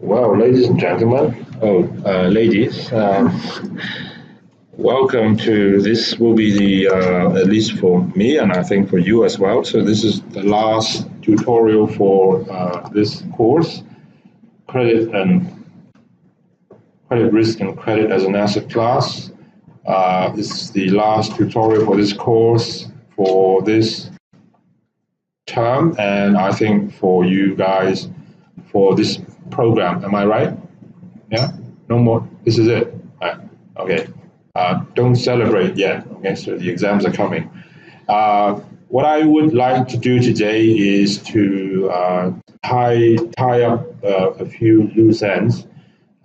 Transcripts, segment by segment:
Well, ladies and gentlemen, ladies, welcome to this. Will be the at least for me, and I think for you as well. So this is the last tutorial for this course, credit and credit risk and credit as an asset class. This is the last tutorial for this course for this term, and I think for you guys for this program. Am I right? Yeah? No more. This is it. Okay. Don't celebrate yet. Okay, so the exams are coming. What I would like to do today is to tie up a few loose ends,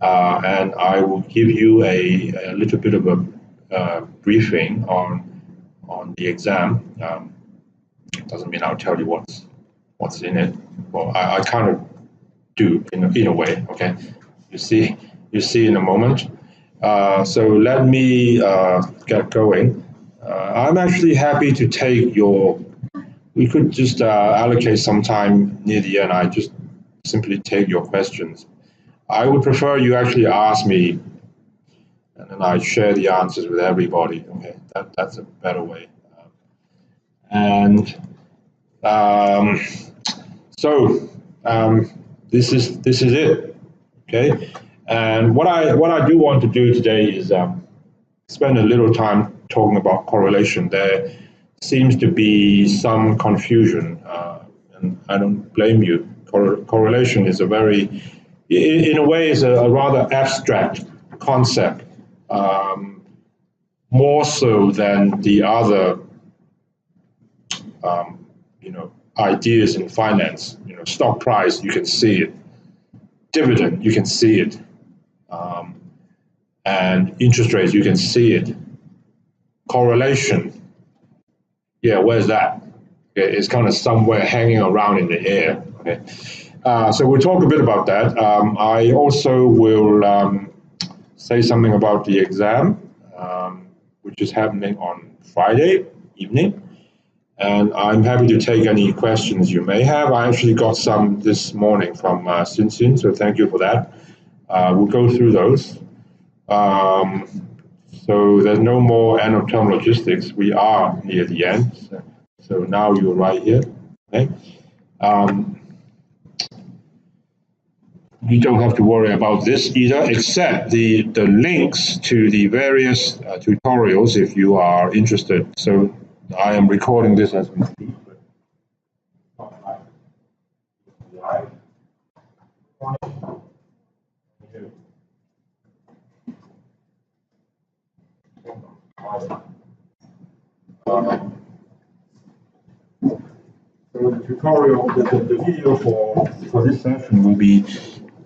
and I will give you a little bit of a briefing on the exam. Doesn't mean I'll tell you what's in it. Well, I kind of do in a way. Okay, you see in a moment. So let me get going. I'm actually happy to take your. We could just allocate some time near the end. I just simply take your questions. I would prefer you actually ask me, and then I share the answers with everybody. Okay, that's a better way. And um, so this is it. Okay, and what I do want to do today is spend a little time talking about correlation. There seems to be some confusion, and I don't blame you. Correlation is a very, in a way, is a rather abstract concept, more so than the other, ideas in finance. Stock price, you can see it. Dividend, you can see it. And interest rates, you can see it. Correlation, yeah, where's that? Okay, it's kind of somewhere hanging around in the air. Okay, so we'll talk a bit about that. I also will say something about the exam, which is happening on Friday evening. And I'm happy to take any questions you may have. I actually got some this morning from Sin, so thank you for that. We'll go through those. So there's no more end of term logistics. We are near the end. So now you're right here. Okay. You don't have to worry about this either, except the links to the various tutorials if you are interested. So I am recording this as we speak. So the tutorial, the video for this session will be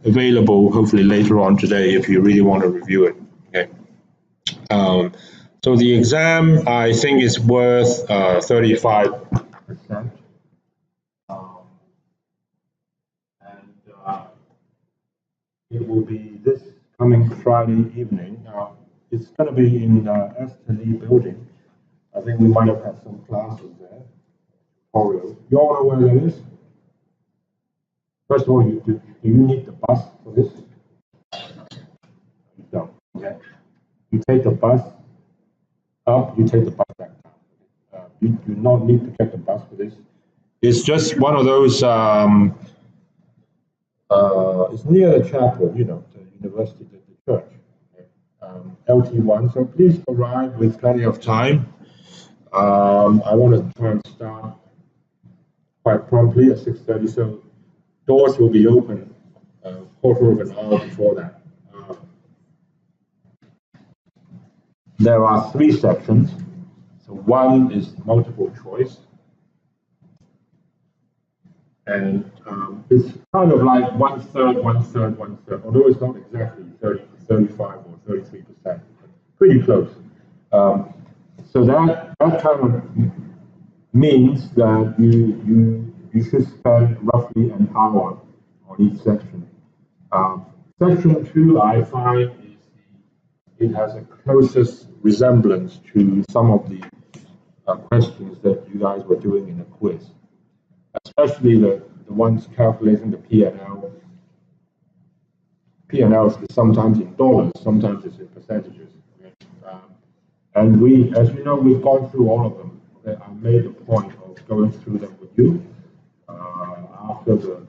available hopefully later on today if you really want to review it. Okay. So the exam, I think, is worth 35%. And it will be this coming Friday evening. Now, it's going to be in Esther Lee building. I think we might have had some classes there. You all know where that is? First of all, do you need the bus for this? You don't. Okay. You take the bus up, you take the bus back down. You do not need to get the bus for this. It's just one of those, it's near the chapel, the university, the church, LT1. So please arrive with plenty of time. I want to try and start quite promptly at 6:30, so doors will be open a quarter of an hour before that. There are 3 sections. So one is multiple choice, and it's kind of like 1/3, 1/3, 1/3, although it's not exactly 30, 35 or 33%, pretty close. So that kind of means that you should spend roughly an hour on each section. Section 2, I find, it has a closest resemblance to some of the questions that you guys were doing in the quiz, especially the ones calculating the P&L P&L is sometimes in dollars, sometimes it's in percentages. Okay? And we, as you know, we've gone through all of them. Okay? I made a point of going through them with you after the.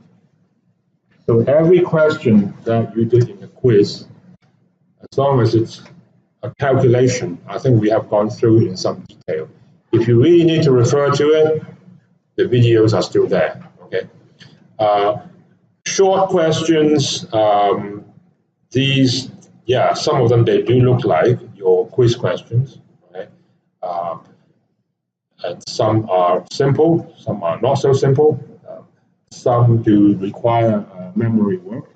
So every question that you did in the quiz, as long as it's a calculation, I think we have gone through in some detail. If you really need to refer to it, the videos are still there. Okay. Short questions. These, yeah, some of them they do look like your quiz questions. Okay. And some are simple, some are not so simple. Some do require memory work.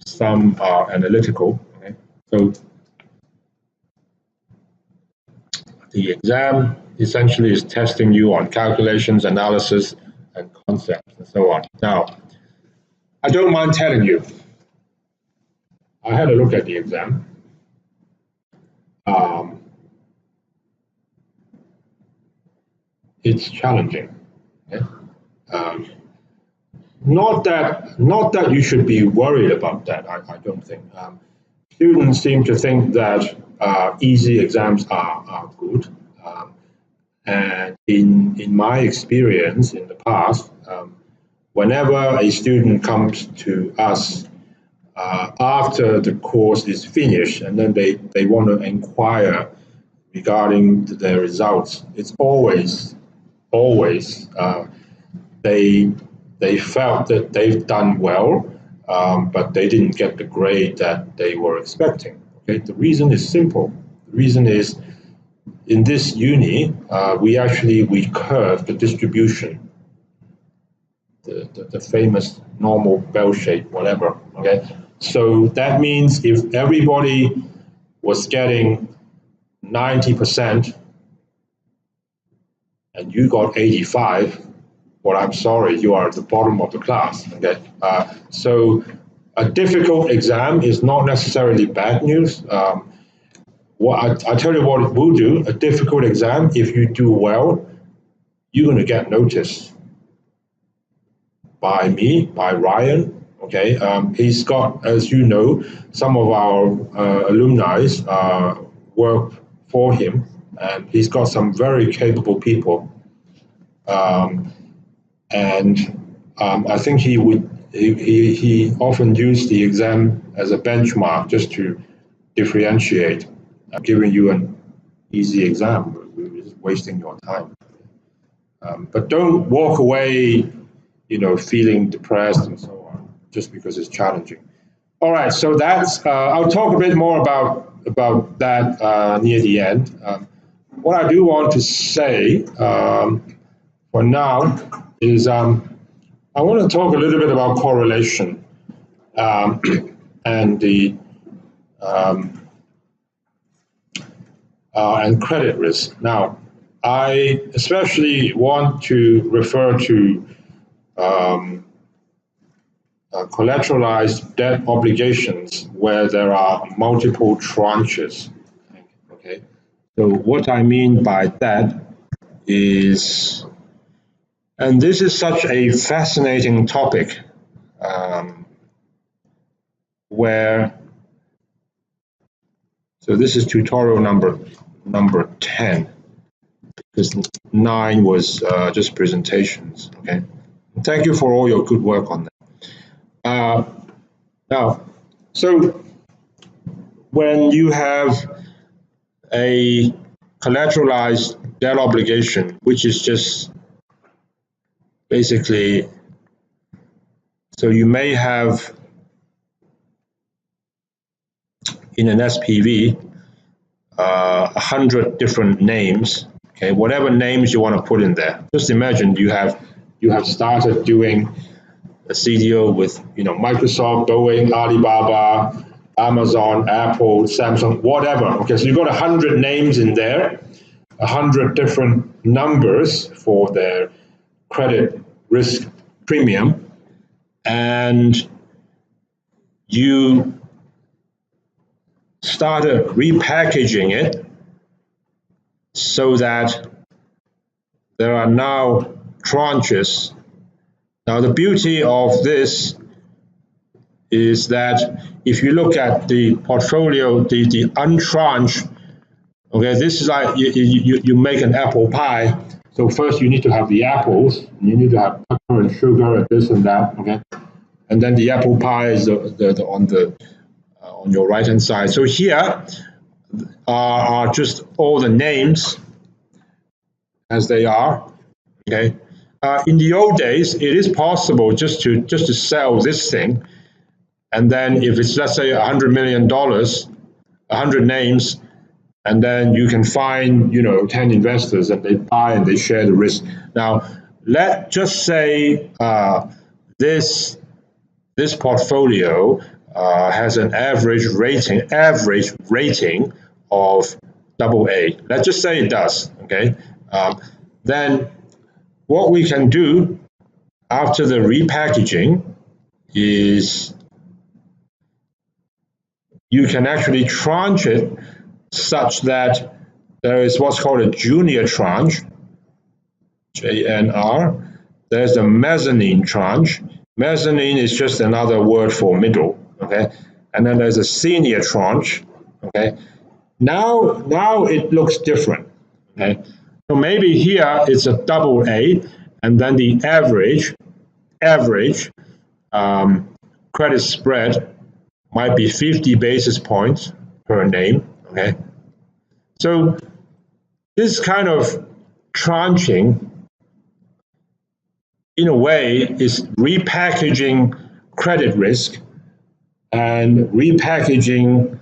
Some are analytical. Okay. So the exam essentially is testing you on calculations, analysis, and concepts, and so on. Now, I don't mind telling you, I had a look at the exam. It's challenging. Okay? Not that you should be worried about that. I don't think. Students seem to think that easy exams are good. And in my experience in the past, whenever a student comes to us after the course is finished and then they want to inquire regarding their results, it's always they felt that they've done well, but they didn't get the grade that they were expecting. Okay, the reason is simple. The reason is in this uni, we curve the distribution, the famous normal bell shape, whatever. Okay, so that means if everybody was getting 90% and you got 85, well, I'm sorry, you are at the bottom of the class. Okay, so a difficult exam is not necessarily bad news. I tell you what it will do, a difficult exam, if you do well, you're going to get noticed by me, by Ryan. Okay, he's got, as you know, some of our alumni work for him, and he's got some very capable people. I think he often used the exam as a benchmark just to differentiate. I'm giving you an easy exam, we're just wasting your time. But don't walk away, feeling depressed and so on, just because it's challenging. All right, so that's, I'll talk a bit more about that near the end. What I do want to say for now is I want to talk a little bit about correlation and the and credit risk. Now, I especially want to refer to collateralized debt obligations where there are multiple tranches. Okay, so what I mean by that is, and this is such a fascinating topic, where, so this is tutorial number 10, because 9 was just presentations. Okay, thank you for all your good work on that. Now, so when you have a collateralized debt obligation, which is just basically, so you may have in an SPV 100 different names. Okay, whatever names you want to put in there. Just imagine you have started doing a CDO with Microsoft, Boeing, Alibaba, Amazon, Apple, Samsung, whatever. Okay, so you've got 100 names in there, 100 different numbers for their credit risk premium, and you started repackaging it so that there are now tranches. Now, the beauty of this is that if you look at the portfolio, the untranche, okay, this is like you make an apple pie. So first you need to have the apples, you need to have pepper and sugar and this and that, okay, and then the apple pie is on your right hand side. So here are just all the names as they are, okay. In the old days, it is possible just to sell this thing, and then if it's, let's say, $100 million, 100 names, and then you can find 10 investors and they buy and they share the risk. Now, let's just say this portfolio has an average rating of AA. Let's just say it does, okay. Then what we can do after the repackaging is you can actually tranche it such that there is what's called a junior tranche, JNR. There's a mezzanine tranche. Mezzanine is just another word for middle, okay? And then there's a senior tranche, okay? Now it looks different, okay? So maybe here it's a AA, and then the average credit spread might be 50 basis points per name, okay? So this kind of tranching, in a way, is repackaging credit risk and repackaging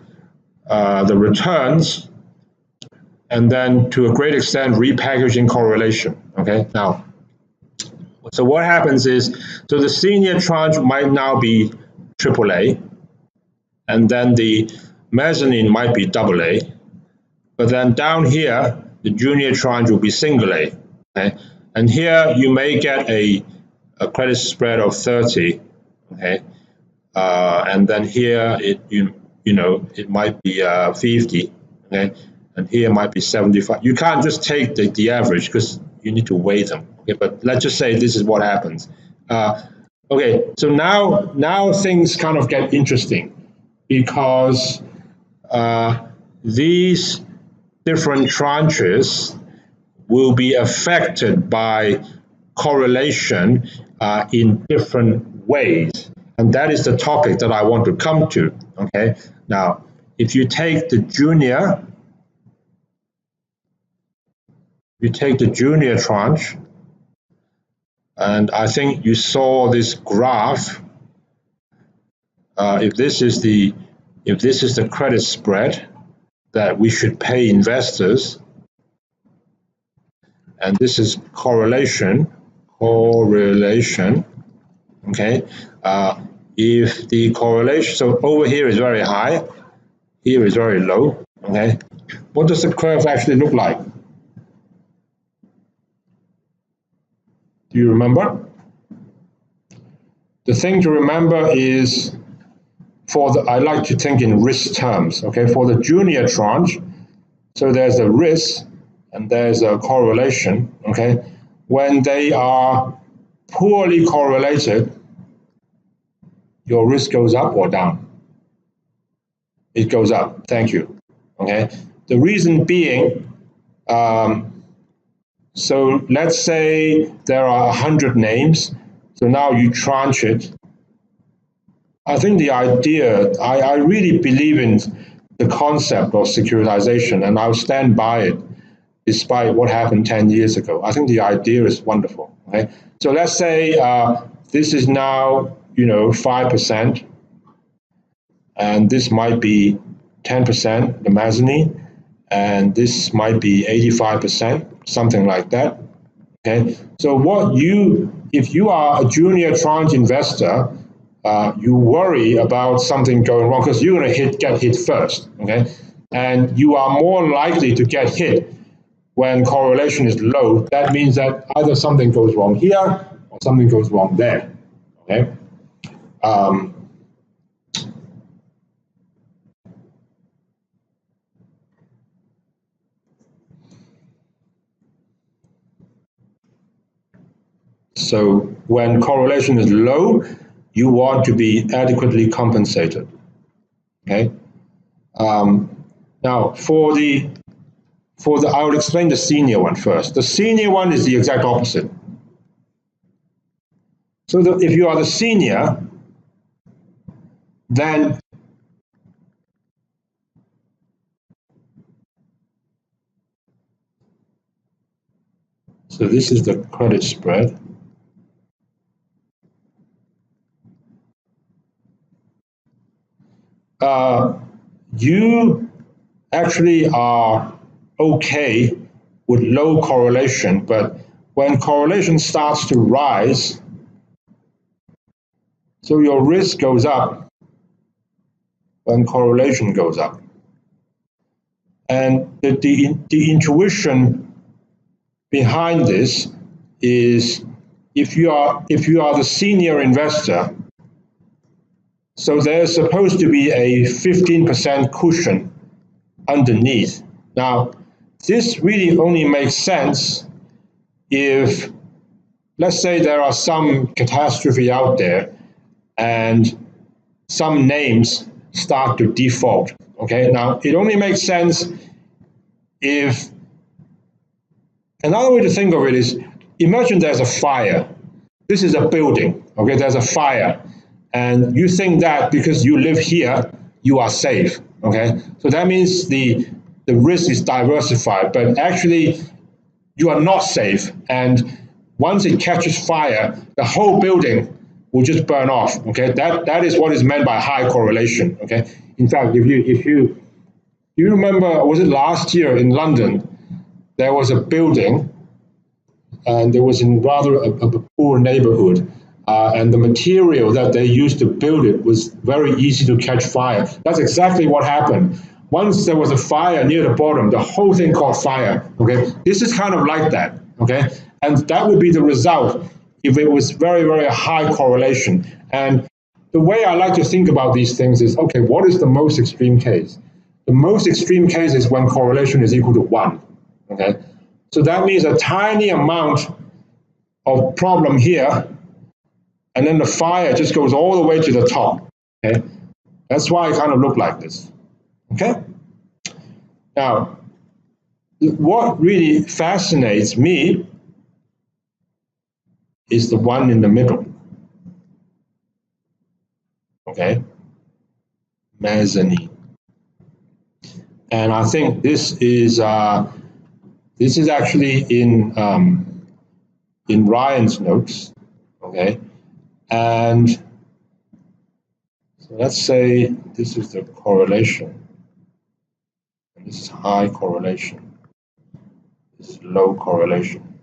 the returns, and then to a great extent repackaging correlation, okay? Now, so what happens is, so the senior tranche might now be AAA, and then the mezzanine might be AA, but then down here, the junior tranche will be single A, okay? And here you may get a credit spread of 30, okay? And then here it might be 50, okay? And here might be 75. You can't just take the average because you need to weigh them, okay? But let's just say this is what happens. Okay, so now things kind of get interesting because these different tranches will be affected by correlation in different ways. And that is the topic that I want to come to, okay? Now, if you take the junior tranche, and I think you saw this graph, if this is the credit spread that we should pay investors, and this is correlation, okay? If the correlation, so over here is very high, here is very low, okay? What does the curve actually look like? Do you remember? The thing to remember is, I like to think in risk terms, okay? For the junior tranche, so there's a risk and there's a correlation, okay? When they are poorly correlated, your risk goes up or down? It goes up, thank you, okay? The reason being, so let's say there are 100 names, so now you tranche it. I think the idea, I really believe in the concept of securitization, and I'll stand by it despite what happened 10 years ago. I think the idea is wonderful, okay? So let's say this is now, 5%, and this might be 10%, the mezzanine, and this might be 85%, something like that, okay? So if you are a junior tranche investor, you worry about something going wrong because you're going to get hit first, okay? And you are more likely to get hit when correlation is low. That means that either something goes wrong here or something goes wrong there, okay? So when correlation is low, you want to be adequately compensated. Okay. Now, I will explain the senior one first. The senior one is the exact opposite. So if you are the senior, then so this is the credit spread. You actually are okay with low correlation, but when correlation starts to rise, so your risk goes up when correlation goes up. And the intuition behind this is if you are the senior investor, so there's supposed to be a 15% cushion underneath. Now, this really only makes sense if, let's say, there are some catastrophe out there and some names start to default. Okay, now it only makes sense if, another way to think of it is, imagine there's a fire. This is a building, okay, there's a fire. And you think that because you live here, you are safe, okay? So that means the risk is diversified, but actually you are not safe. And once it catches fire, the whole building will just burn off, okay? That is what is meant by high correlation, okay? In fact, if you remember, was it last year in London, there was a building and it was in rather a poor neighborhood. And the material that they used to build it was very easy to catch fire. That's exactly what happened. Once there was a fire near the bottom, the whole thing caught fire, okay? This is kind of like that, okay? And that would be the result if it was very, very high correlation. And the way I like to think about these things is, okay, what is the most extreme case? The most extreme case is when correlation is equal to 1, okay? So that means a tiny amount of problem here, and then the fire just goes all the way to the top, okay? That's why it kind of look like this, okay? Now, what really fascinates me is the one in the middle, okay? Mezzanine. And I think this is actually in Ryan's notes, okay? And so let's say this is the correlation, and this is high correlation, this is low correlation,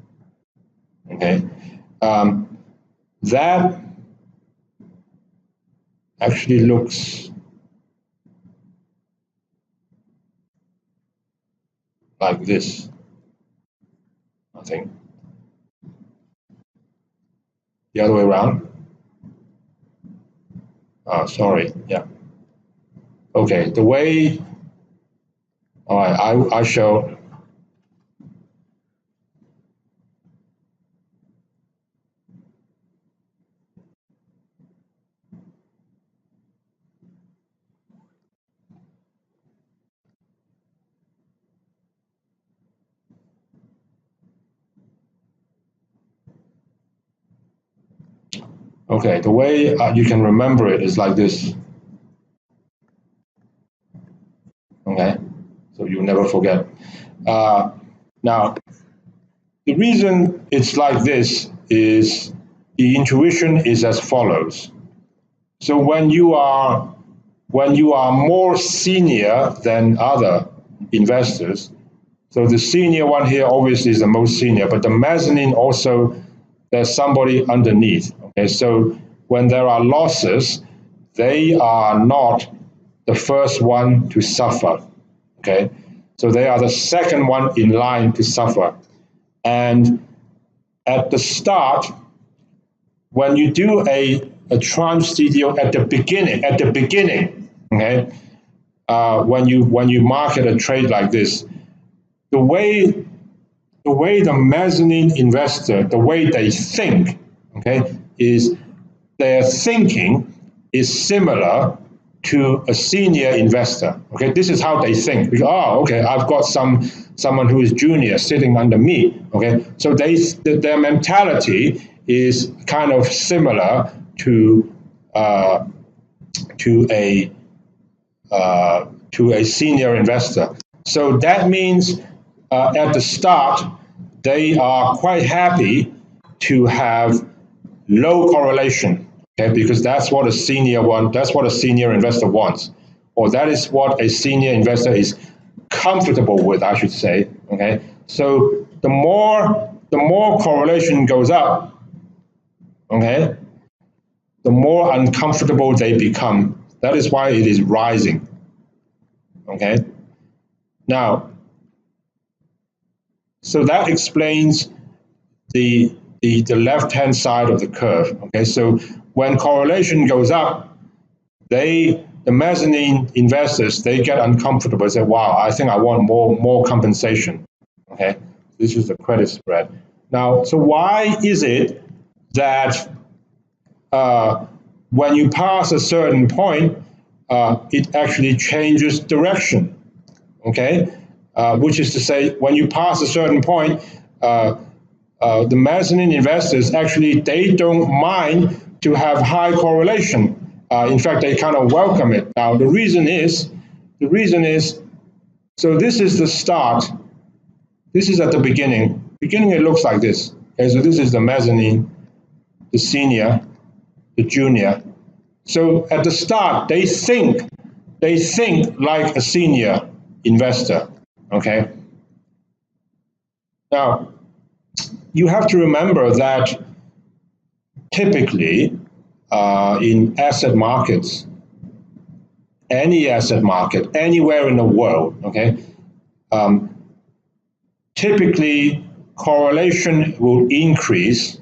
okay? That actually looks like this, I think. The other way around. Sorry, yeah. Okay, the way, all right, I show. Okay, the way you can remember it is like this. Okay, so you'll never forget. Now, the reason it's like this is the intuition is as follows. So when you are more senior than other investors, so the senior one here obviously is the most senior, but the mezzanine also, there's somebody underneath. Okay, so when there are losses, they are not the first one to suffer. Okay, so they are the second one in line to suffer. And at the start, when you do a tranche deal at the beginning, okay, when you market a trade like this, the way the mezzanine investor, the way they think, okay, is their thinking is similar to a senior investor. Okay, this is how they think. Oh, okay, I've got someone who is junior sitting under me. Okay, so their mentality is kind of similar to a senior investor. So that means at the start they are quite happy to have low correlation. Okay, because that's what a senior investor wants, or that is what a senior investor is comfortable with, I should say. Okay, so the more correlation goes up, okay, the more uncomfortable they become. That is why it is rising. Okay, now, so that explains the left-hand side of the curve. Okay, so when correlation goes up, the mezzanine investors, they get uncomfortable and say, wow, I think I want more compensation. Okay, this is the credit spread. Now, so why is it that when you pass a certain point, it actually changes direction? Okay, which is to say, when you pass a certain point, the mezzanine investors actually, they don't mind to have high correlation. In fact, they kind of welcome it. Now, the reason is, so this is the start. This is at the beginning. Beginning, it looks like this. Okay, so this is the mezzanine, the senior, the junior. So at the start, they think like a senior investor. Okay. Now, you have to remember that typically in asset markets, any asset market, anywhere in the world, okay, typically correlation will increase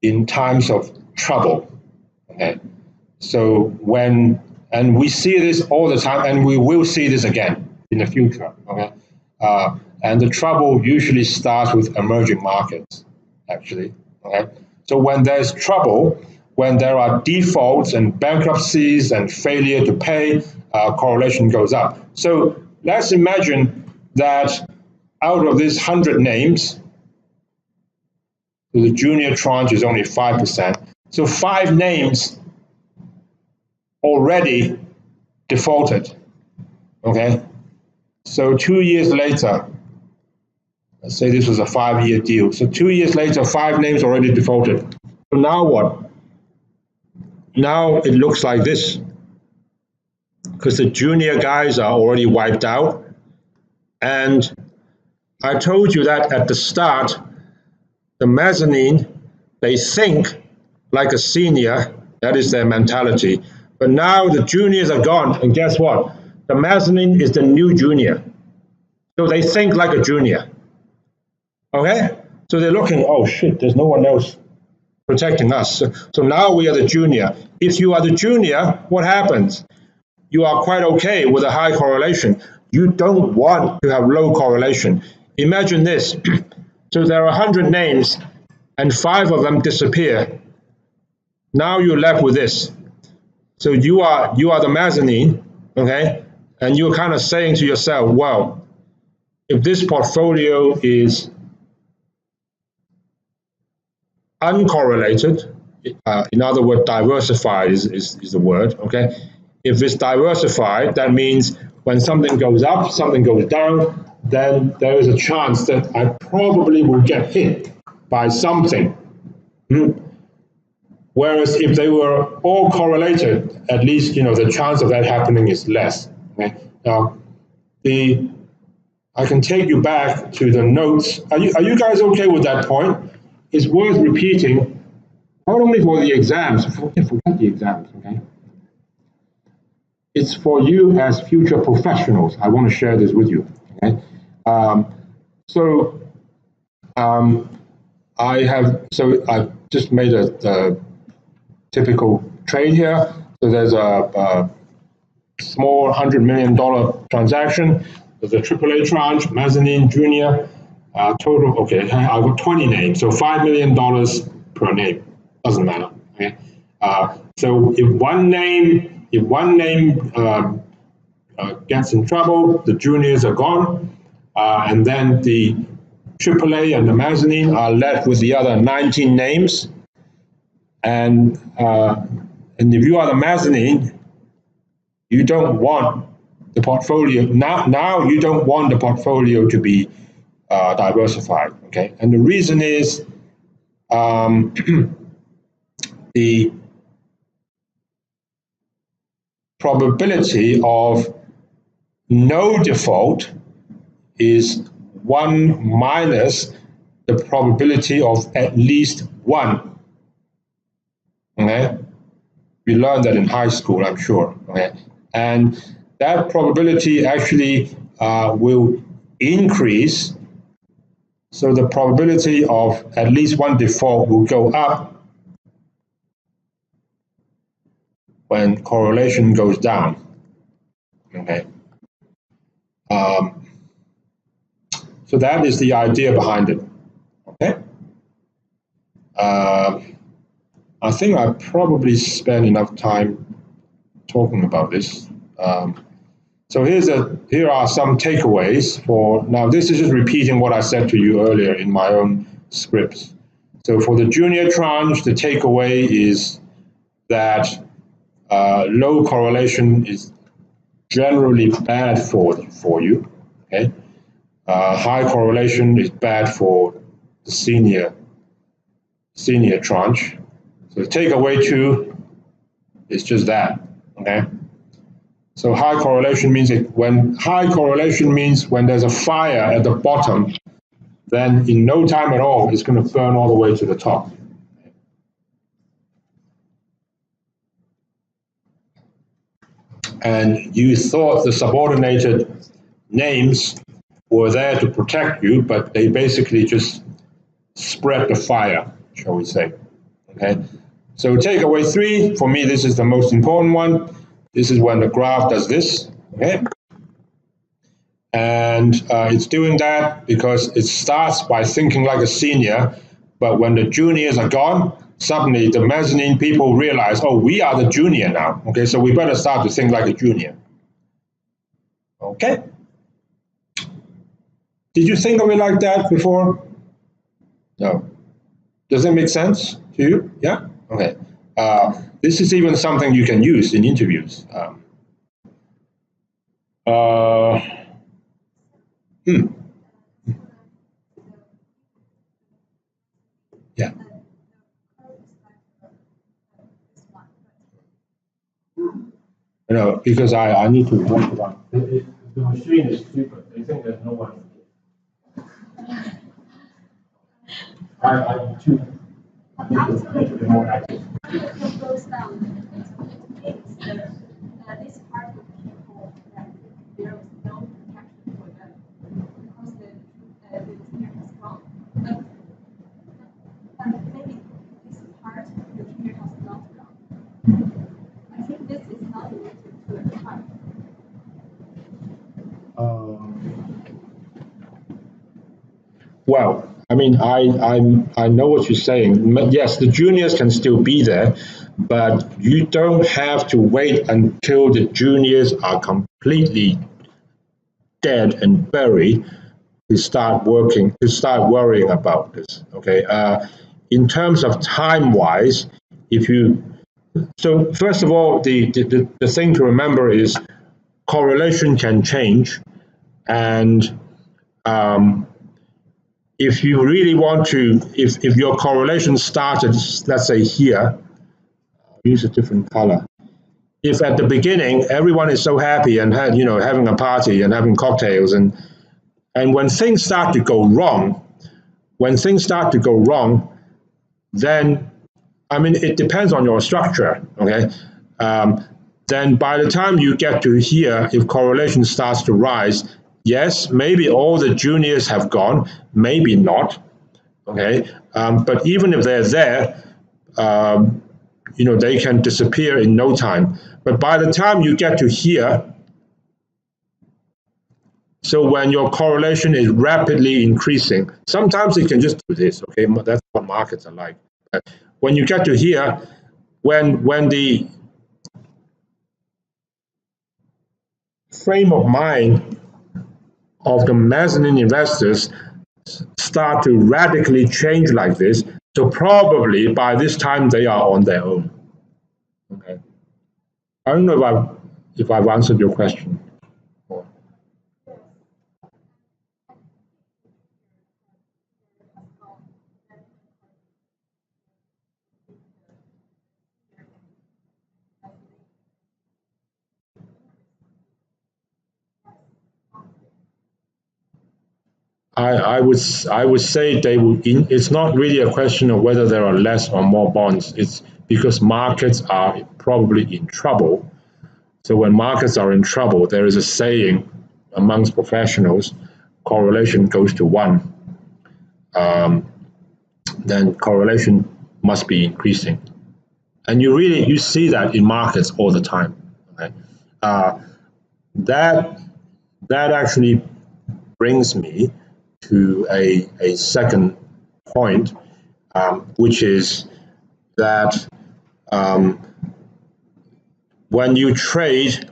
in times of trouble. Okay, so and we see this all the time, and we will see this again in the future. Okay, and the trouble usually starts with emerging markets, actually. Okay, so when there's trouble, when there are defaults and bankruptcies and failure to pay, correlation goes up. So let's imagine that out of these 100 names, the junior tranche is only 5%. So 5 names already defaulted. Okay, so 2 years later, let's say this was a 5-year deal. So 2 years later, 5 names already defaulted. So now what? Now it looks like this, because the junior guys are already wiped out. And I told you that at the start, the mezzanine, they think like a senior. That is their mentality. But now the juniors are gone, and guess what? The mezzanine is the new junior. So they think like a junior. Okay? So they're looking, oh shit, there's no one else protecting us. So now we are the junior. If you are the junior, what happens? You are quite okay with a high correlation. You don't want to have low correlation. Imagine this. So there are 100 names and 5 of them disappear. Now you're left with this. So you are the mezzanine, okay? And you're kind of saying to yourself, well, if this portfolio is uncorrelated, in other words, diversified is the word, okay? If it's diversified, that means when something goes up, something goes down, then there is a chance that I probably will get hit by something. Whereas if they were all correlated, at least the chance of that happening is less. Okay? Now, I can take you back to the notes. Are you guys okay with that point? It's worth repeating, not only for the exams. Forget the exams. Okay. It's for you as future professionals. I want to share this with you. Okay. I just made a typical trade here. So there's a small $100 million transaction. There's a AAA tranche, mezzanine, junior, total. Okay, I've got 20 names. So $5 million per name. Doesn't matter. Okay? So if one name gets in trouble, the juniors are gone, and then the AAA and the mezzanine are left with the other 19 names. And if you are the mezzanine, you don't want the portfolio now. You don't want the portfolio to be diversified. Okay, and the reason is the probability of no default is 1 minus the probability of at least one. Okay, we learned that in high school, I'm sure. Okay, and that probability actually will increase. So the probability of at least one default will go up when correlation goes down. Okay. So that is the idea behind it. Okay. I think I probably spent enough time talking about this. So here are some takeaways for now. This is just repeating what I said to you earlier in my own scripts. So for the junior tranche, the takeaway is that low correlation is generally bad for you. Okay, high correlation is bad for the senior tranche. So the takeaway 2 is just that. Okay. So high correlation means when there's a fire at the bottom, then in no time at all, it's going to burn all the way to the top. And you thought the subordinated names were there to protect you, but they basically just spread the fire, shall we say. Okay. So takeaway 3, for me, this is the most important one. This is when the graph does this, okay? And it's doing that because it starts by thinking like a senior, but when the juniors are gone, suddenly the mezzanine people realize, oh, we are the junior now, okay? So we better start to think like a junior, okay? Did you think of it like that before? No. Does that make sense to you? Yeah? Okay. This is even something you can use in interviews. Yeah. Because I need to walk around. The machine is stupid. They think there's no one. I'm too. More active. Goes down. It makes this part of people that there is no protection for them because the junior has gone. But maybe this part the junior has not gone. I think this is not related to the time. Well, I mean, I know what you're saying. Yes, the juniors can still be there, but you don't have to wait until the juniors are completely dead and buried to start worrying about this. Okay. In terms of time-wise, so first of all, the thing to remember is correlation can change, and if you really want to, if your correlation started, let's say here, use a different color. If at the beginning everyone is so happy and having a party and having cocktails, and when things start to go wrong, then I mean it depends on your structure. Okay, then by the time you get to here, if correlation starts to rise, yes, maybe all the juniors have gone, maybe not. Okay, but even if they're there, they can disappear in no time. But by the time you get to here, so when your correlation is rapidly increasing, sometimes it can just do this. Okay, that's what markets are like. When you get to here, when the frame of mind of the mezzanine investors start to radically change like this, so probably by this time they are on their own. Okay. I don't know if I've answered your question. I would say they will. It's not really a question of whether there are less or more bonds. It's because markets are probably in trouble. So when markets are in trouble, there is a saying amongst professionals: correlation goes to one. Then correlation must be increasing, and you see that in markets all the time. Okay? That actually brings me to a second point, which is that when you trade,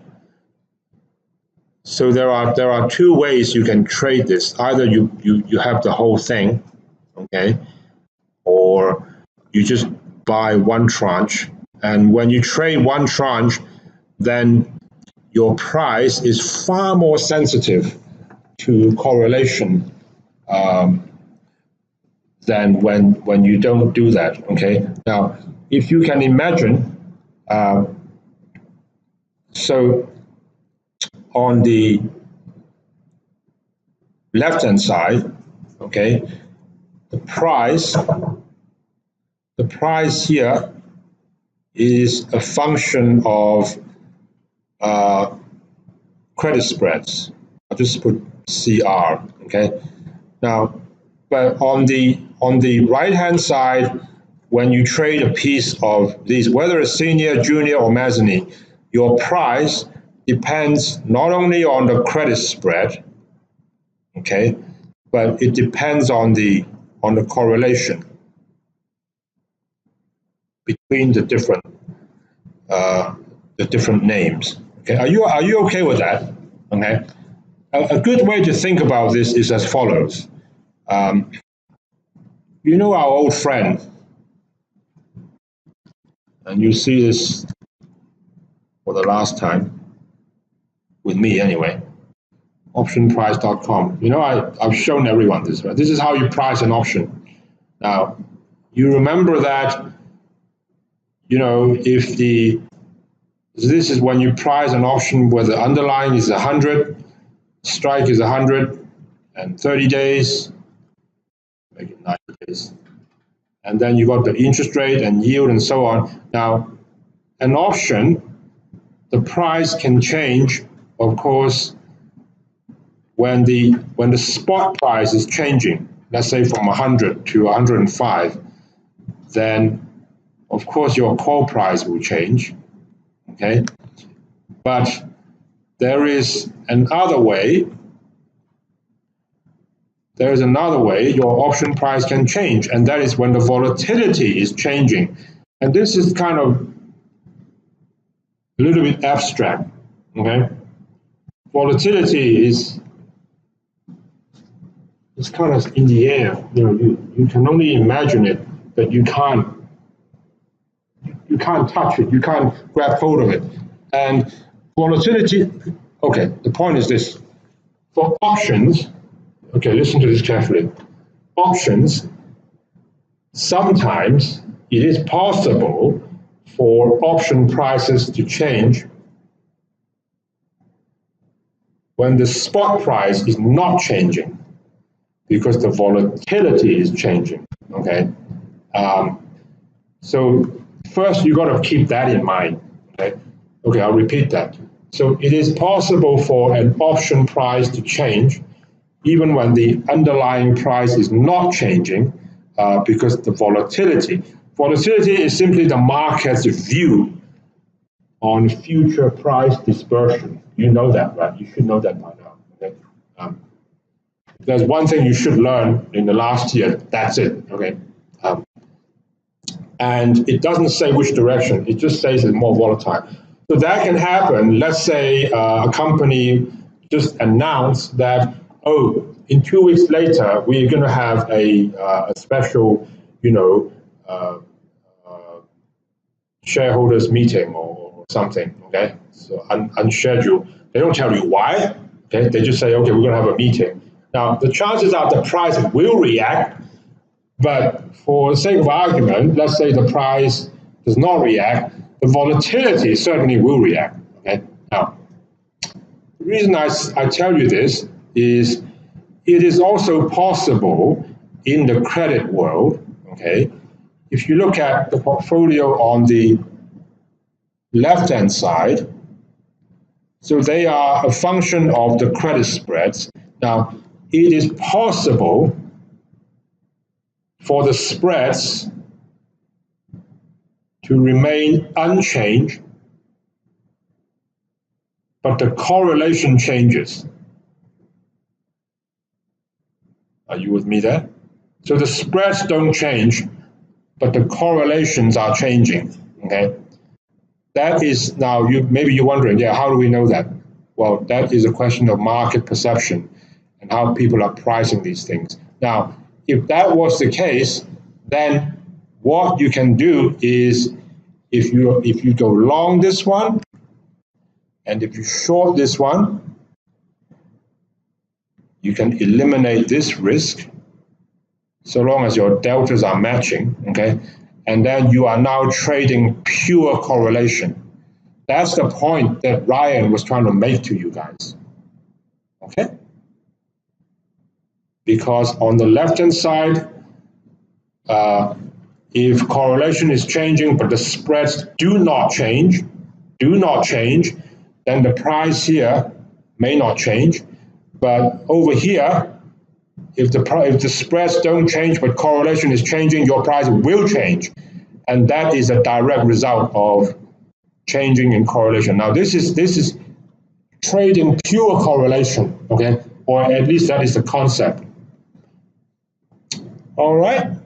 so there are two ways you can trade this. Either you have the whole thing, okay, or you just buy one tranche. And when you trade one tranche, then your price is far more sensitive to correlation than when you don't do that. Okay. Now, if you can imagine, so on the left-hand side, okay, the price here is a function of credit spreads. I'll just put CR. Okay. Now, but on the right-hand side, when you trade a piece of these, whether it's senior, junior, or mezzanine, your price depends not only on the credit spread, okay, but it depends on the correlation between the different names. Okay, are you okay with that? Okay, a good way to think about this is as follows. You know our old friend, and you see this for the last time, with me anyway, optionprice.com. You know, I've shown everyone this, right? This is how you price an option. Now, you remember that, you know, this is when you price an option where the underlying is 100, strike is 100, and 30 days, make it 90 days. And then you got the interest rate and yield and so on. Now, an option, the price can change, of course, when the spot price is changing, let's say from 100 to 105, then of course your call price will change, okay? But there is another way your option price can change, and that is when the volatility is changing. And this is kind of a little bit abstract, okay? Volatility is kind of in the air. You know, you can only imagine it, but you can't touch it. You can't grab hold of it. And volatility, okay, the point is this. For options, okay, listen to this carefully. Options, sometimes it is possible for option prices to change when the spot price is not changing, because the volatility is changing, okay? So first you got to keep that in mind, okay? Okay, I'll repeat that. So it is possible for an option price to change even when the underlying price is not changing, because the volatility is simply the market's view on future price dispersion. You know that, right? You should know that by now, okay? There's one thing you should learn in the last year, that's it, okay? and it doesn't say which direction. It just says it's more volatile. So that can happen. Let's say a company just announced that, oh, in 2 weeks later, we're going to have a special, shareholders meeting or something, okay? So unscheduled. They don't tell you why, okay? They just say, okay, we're going to have a meeting. Now, the chances are the price will react, but for the sake of argument, let's say the price does not react, the volatility certainly will react, okay? Now, the reason I tell you this is it is also possible in the credit world, okay? If you look at the portfolio on the left-hand side, so they are a function of the credit spreads. Now, it is possible for the spreads to remain unchanged, but the correlation changes. Are you with me there? So the spreads don't change, but the correlations are changing, okay? That is now, maybe you're wondering, yeah, how do we know that? Well, that is a question of market perception and how people are pricing these things. Now, if that was the case, then what you can do is if you go long this one, and if you short this one, you can eliminate this risk so long as your deltas are matching, okay? And then you are now trading pure correlation. That's the point that Ryan was trying to make to you guys, okay? Because on the left-hand side, if correlation is changing, but the spreads do not change, then the price here may not change. But over here, if the spreads don't change, but correlation is changing, your price will change. And that is a direct result of changing in correlation. Now, this is trading pure correlation, okay? Or at least that is the concept. All right?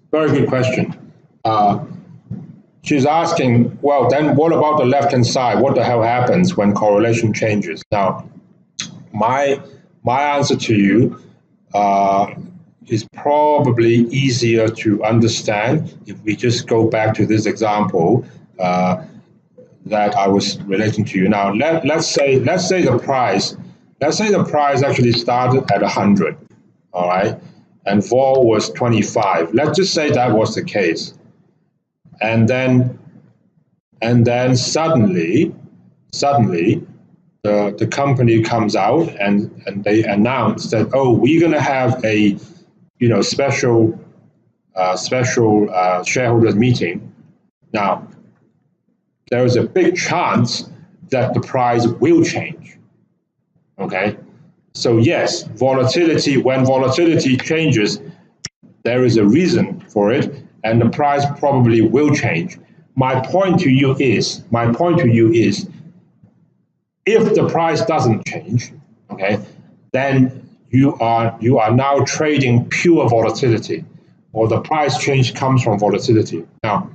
Very good question. She's asking, well, then what about the left-hand side? What the hell happens when correlation changes? Now, my answer to you is probably easier to understand if we just go back to this example that I was relating to you. Now, let's say the price actually started at 100, all right, and vol was 25. Let's just say that was the case, and then suddenly the company comes out and they announce that, oh, we're going to have a special shareholders meeting. Now, there is a big chance that the price will change. Okay, so yes, when volatility changes, there is a reason for it, and the price probably will change. My point to you is, if the price doesn't change, okay, then you are now trading pure volatility, or the price change comes from volatility. Now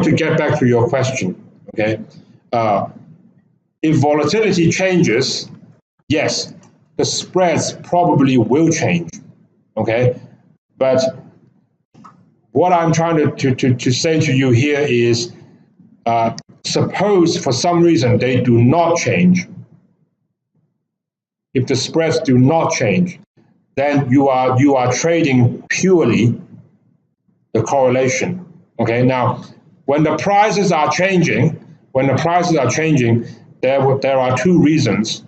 to get back to your question, okay, if volatility changes, yes, the spreads probably will change, okay, but what I'm trying to say to you here is, suppose for some reason they do not change. If the spreads do not change, then you are trading purely the correlation. Okay. Now, when the prices are changing, there are two reasons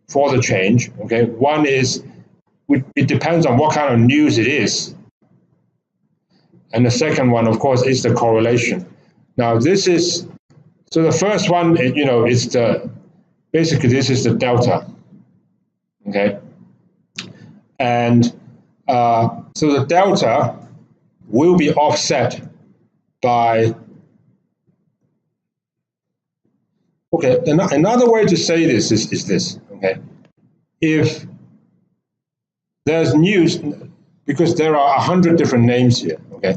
for the change. Okay. One is it depends on what kind of news it is, and the second one, of course, is the correlation. Now, so the first one, it's basically this is the delta, okay? And so the delta will be offset by, okay, another way to say this is this, okay? If there's news, because there are 100 different names here, okay?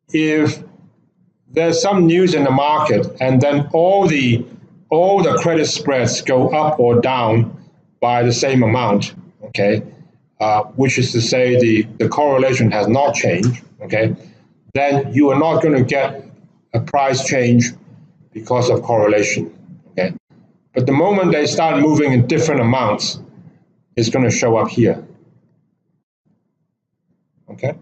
If there's some news in the market and then all the credit spreads go up or down by the same amount, okay, which is to say the correlation has not changed, okay, then you are not going to get a price change because of correlation, okay. But the moment they start moving in different amounts, it's going to show up here, okay.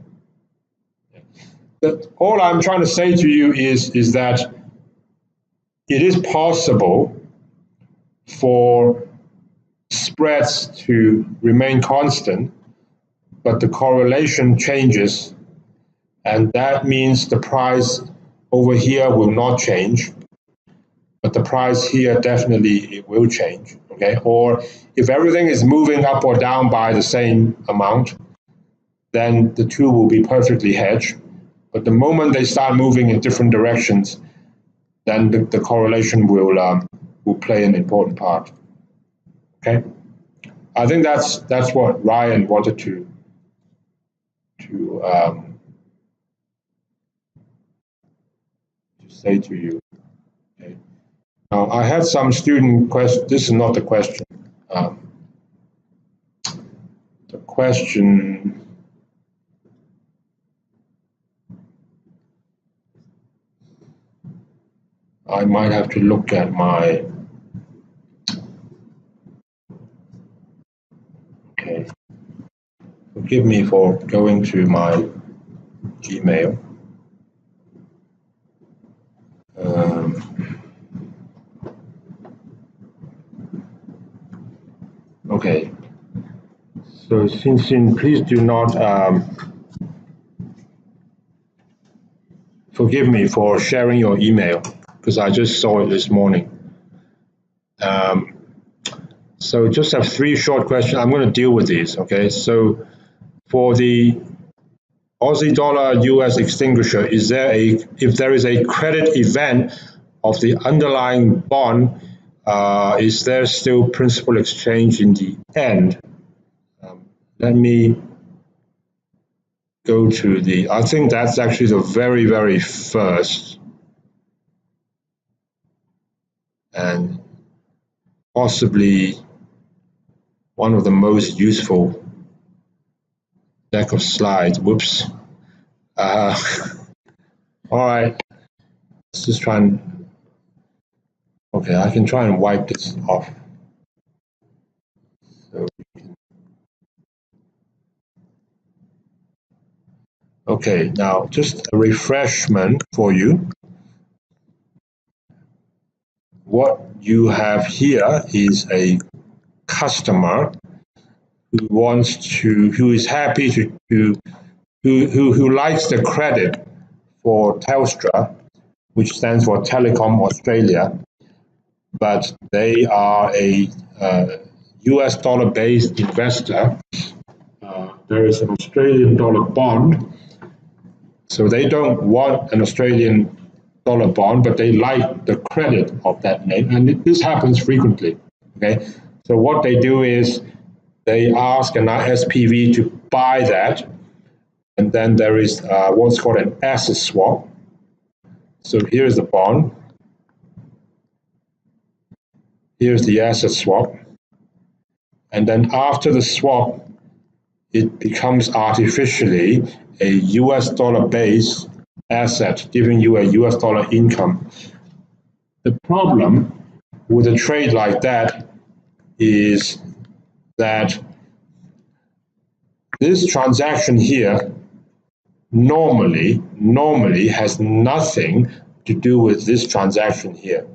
But all I'm trying to say to you is that it is possible for spreads to remain constant, but the correlation changes, and that means the price over here will not change, but the price here definitely it will change, okay? Or if everything is moving up or down by the same amount, then the two will be perfectly hedged. But the moment they start moving in different directions, then the correlation will play an important part. Okay, I think that's what Ryan wanted to say to you. Okay. Now I had some student question. This is not the question. The question. I might have to look at my. Okay. Forgive me for going to my Gmail. Okay. So, Xin, please do not forgive me for sharing your email because I just saw it this morning. So just have 3 short questions. I'm going to deal with these, okay? So for the Aussie dollar US extinguisher, if there is a credit event of the underlying bond, is there still principal exchange in the end? Let me go to I think that's actually the very, very first and possibly one of the most useful deck of slides. Whoops. All right. Let's just try and. Okay, I can try and wipe this off. So okay, now just a refreshment for you. What you have here is a customer who is happy who likes the credit for Telstra, which stands for Telecom Australia, but they are a US dollar based investor. There is an Australian dollar bond, so they don't want an Australian dollar bond, but they like the credit of that name, and this happens frequently. Okay, so what they do is they ask an SPV to buy that, and then there is what's called an asset swap. So here's the bond, here's the asset swap, and then after the swap, it becomes artificially a US dollar based asset, giving you a US dollar income. The problem with a trade like that is that this transaction here normally has nothing to do with this transaction here.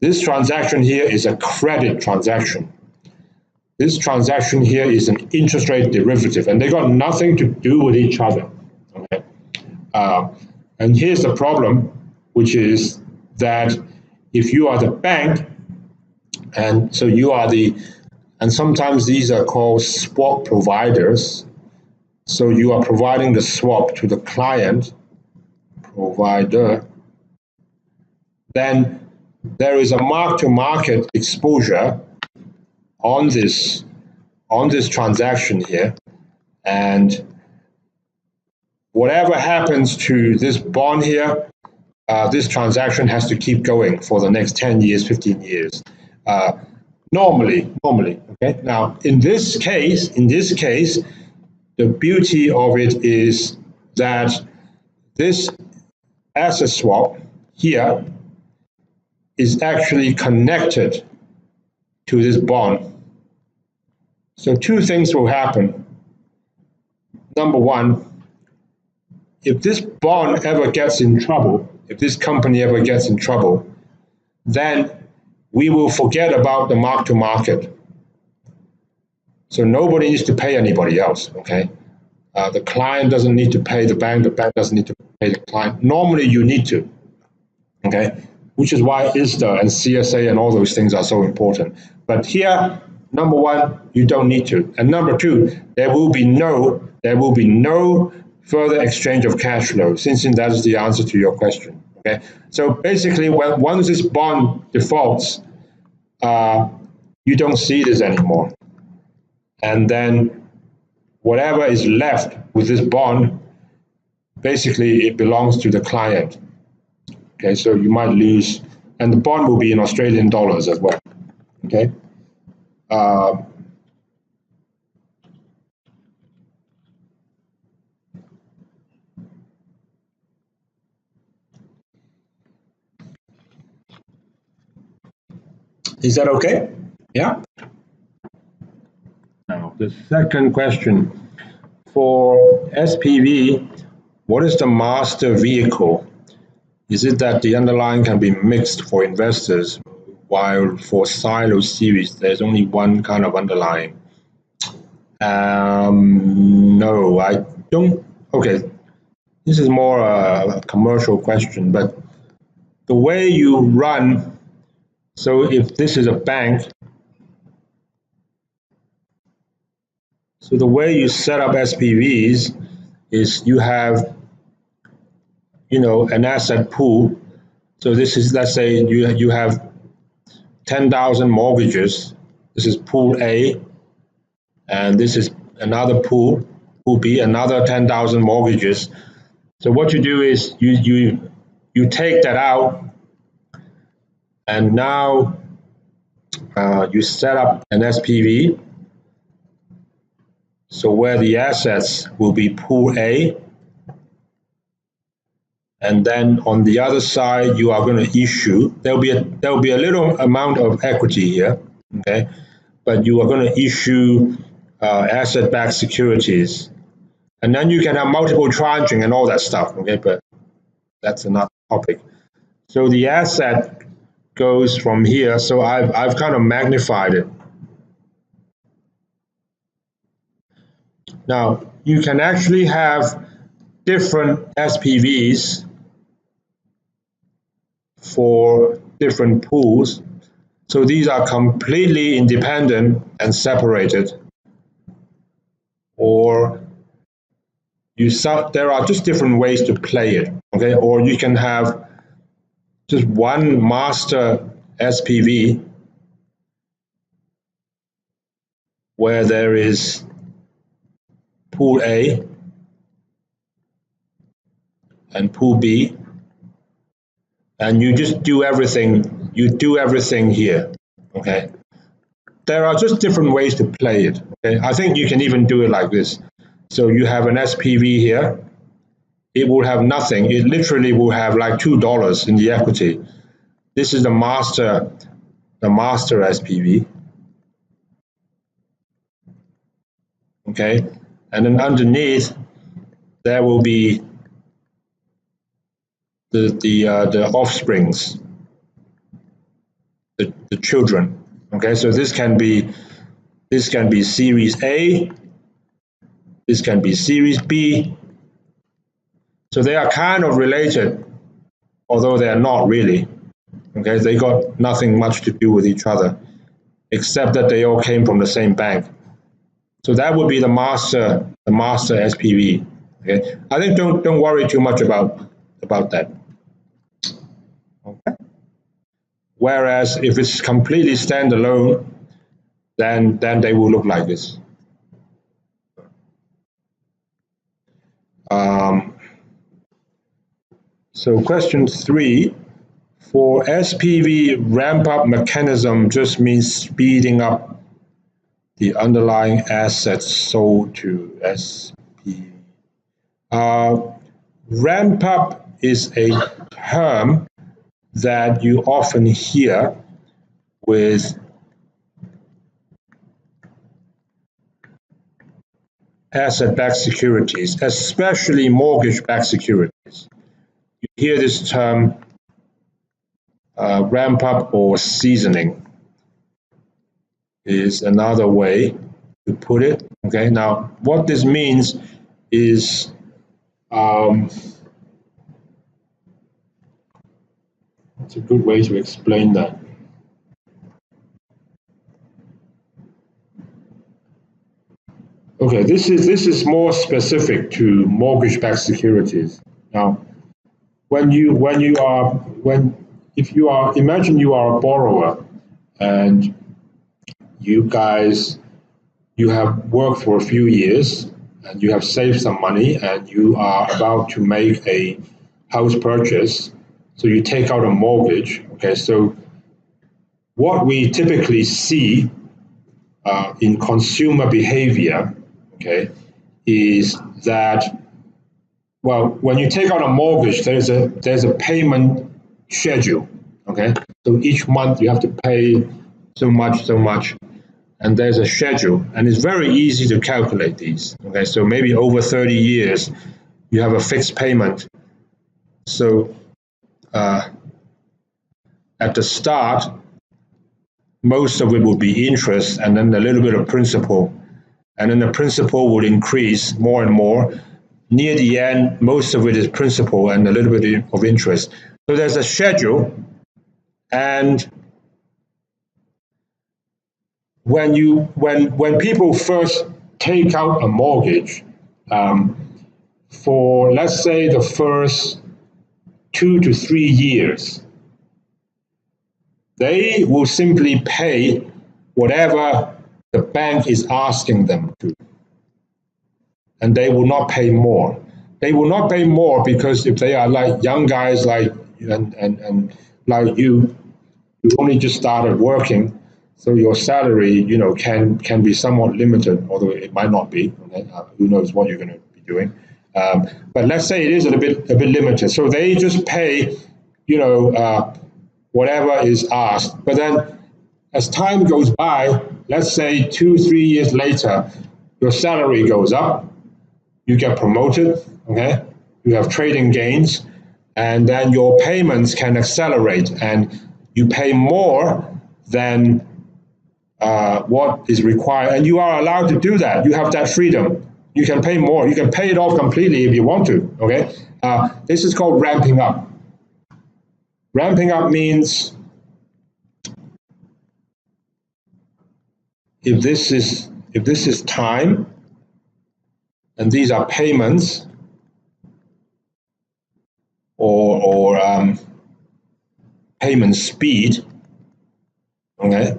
This transaction here is a credit transaction. This transaction here is an interest rate derivative, and they got nothing to do with each other. Okay? And here's the problem, which is that if you are the bank And so you are and sometimes these are called swap providers. So you are providing the swap to the client, provider. Then there is a mark-to-market exposure on this transaction here, and whatever happens to this bond here, this transaction has to keep going for the next 10 years, 15 years. Normally, okay? Now, in this case, the beauty of it is that this asset swap here is actually connected to this bond. So two things will happen. Number one, if this bond ever gets in trouble, if this company ever gets in trouble, then we will forget about the mark-to-market. So nobody needs to pay anybody else, okay? The client doesn't need to pay the bank doesn't need to pay the client. Normally you need to, okay? Which is why ISDA and CSA and all those things are so important. But here, number one, you don't need to. And number two, there will be no further exchange of cash flow, since that is the answer to your question. Okay, so basically, once this bond defaults, you don't see this anymore, and then whatever is left with this bond, basically it belongs to the client. Okay, so you might lose, and the bond will be in Australian dollars as well. Okay. Is that okay? Yeah? Now, the second question. For SPV, what is the master vehicle? Is it that the underlying can be mixed for investors, while for silo series, there's only one kind of underlying? No, I don't. Okay, this is more a commercial question, but the way you run, so if this is a bank, so the way you set up SPVs is you have, an asset pool. So this is, let's say you have 10,000 mortgages. This is pool A, and this is another pool B, another 10,000 mortgages. So what you do is you take that out, and now you set up an SPV. So where the assets will be pool A, and then on the other side you are going to issue. There'll be a little amount of equity here, okay, but you are going to issue asset-backed securities, and then you can have multiple tranching and all that stuff, okay, but that's another topic. So the asset goes from here. So I've kind of magnified it. Now you can actually have different SPVs for different pools. So these are completely independent and separated, or there are just different ways to play it, okay? Or you can have just one master SPV where there is pool A and pool B, and you just do everything. You do everything here, okay? There are just different ways to play it, okay? I think you can even do it like this. So you have an SPV here. It will have nothing. It literally will have like $2 in the equity. This is the master SPV, okay? And then underneath there will be the offsprings, the children. Okay, so this can be series A, this can be series B. So they are kind of related, although they are not really. Okay, they got nothing much to do with each other. except that they all came from the same bank. So that would be the master SPV. Okay, I think don't worry too much about that. Okay. Whereas if it's completely standalone, then they will look like this. So question 3, for SPV ramp-up mechanism just means speeding up the underlying assets sold to SPV. Ramp-up is a term that you often hear with asset-backed securities, especially mortgage-backed securities. You hear this term ramp-up or seasoning is another way to put it. Okay, now what this means is it's a good way to explain that. Okay, this is more specific to mortgage-backed securities. Now, imagine you are a borrower and you have worked for a few years and you have saved some money and you are about to make a house purchase, so you take out a mortgage. Okay, so what we typically see in consumer behavior, okay, is that, well, when you take out a mortgage, there's a payment schedule. Okay, so each month you have to pay so much, and there's a schedule, and it's very easy to calculate these. Okay, so maybe over 30 years, you have a fixed payment. So at the start, most of it will be interest, and then a little bit of principal, and then the principal will increase more and more. Near the end, most of it is principal and a little bit of interest. So there's a schedule, and when people first take out a mortgage, for let's say the first 2 to 3 years, they will simply pay whatever the bank is asking them to, and they will not pay more. They will not pay more because if they are like young guys like and like you only just started working, so your salary, can be somewhat limited, although it might not be. Who knows what you're going to be doing? But let's say it is a bit limited. So they just pay, whatever is asked. But then, as time goes by, let's say 2-3 years later, your salary goes up, you get promoted, okay? You have trading gains, and then your payments can accelerate, and you pay more than what is required, and you are allowed to do that. You have that freedom. You can pay more. You can pay it off completely if you want to. Okay, this is called ramping up. Ramping up means if this is time, and these are payments, or payment speed. Okay.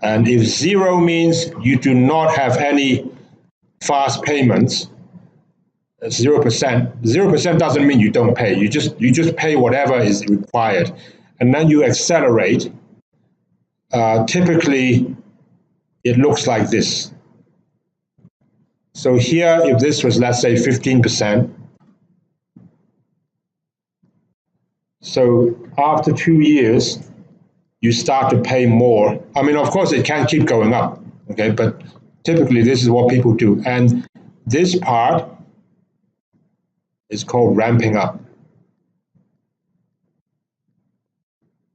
And if 0 means you do not have any fast payments, 0%. 0% doesn't mean you don't pay. You just pay whatever is required, and then you accelerate. Typically, it looks like this. So here, if this was, let's say, 15%, so after 2 years, you start to pay more. I mean, of course, it can keep going up, okay? But typically, this is what people do. And this part is called ramping up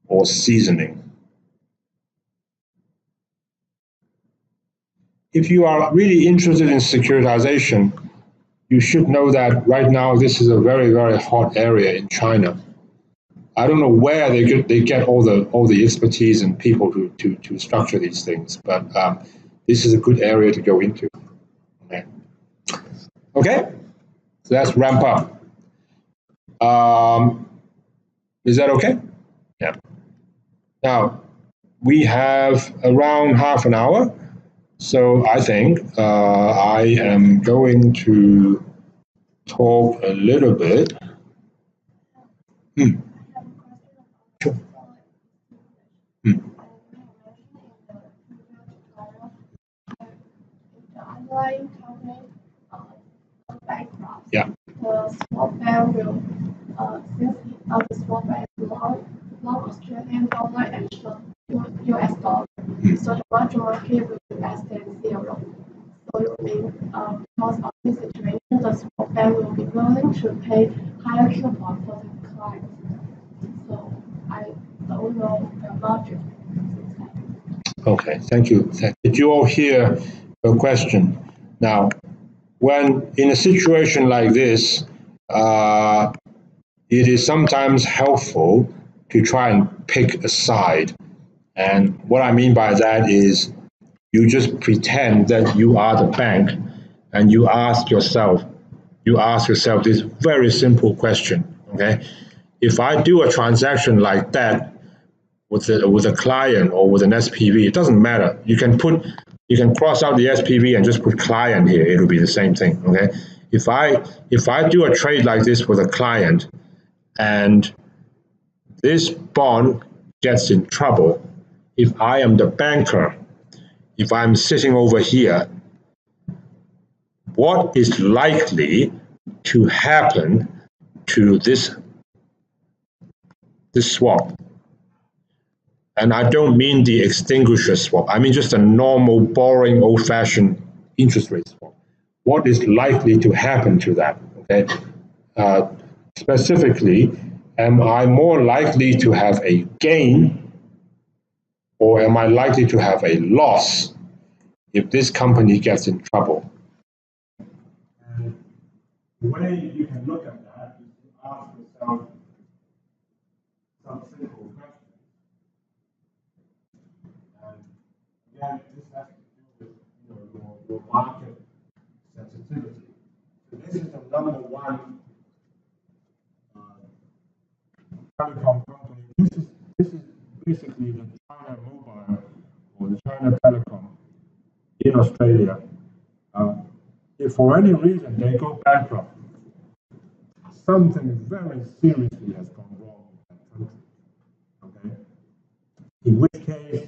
or seasoning. If you are really interested in securitization, you should know that right now, this is a very, very hot area in China. I don't know where they get all the expertise and people to structure these things, but this is a good area to go into. Okay, okay? So let's ramp up. Is that okay? Yeah. Now we have around half an hour, so I think I am going to talk a little bit. Sure. Underlying company bankrupt. Yeah. The swap bank will since the swap bank long Australian dollar and short US dollar. So the margin market will be less than zero. So it means because of this situation, the swap bank will be willing to pay higher coupon for the client. So I don't know the logic. Okay, thank you. Did you all hear the question? Now, when in a situation like this, it is sometimes helpful to try and pick a side. And what I mean by that is you just pretend that you are the bank and you ask yourself this very simple question, okay? If I do a transaction like that with a client or with an SPV, it doesn't matter. You can cross out the SPV and just put client here. It'll be the same thing, okay? If I do a trade like this with a client and this bond gets in trouble, if I am the banker, if I'm sitting over here, what is likely to happen to this swap? And I don't mean the extinguisher swap. I mean just a normal, boring, old-fashioned interest rate swap. What is likely to happen to that? Okay. Specifically, am I more likely to have a gain or am I likely to have a loss if this company gets in trouble? And the way you can look at that is to ask yourself some simple questions. And again, this has to do with your market sensitivity. So this is the number one telecom company. This is basically the China Mobile or the China Telecom in Australia. If for any reason they go bankrupt, something very seriously has gone wrong with that country. Okay? In which case,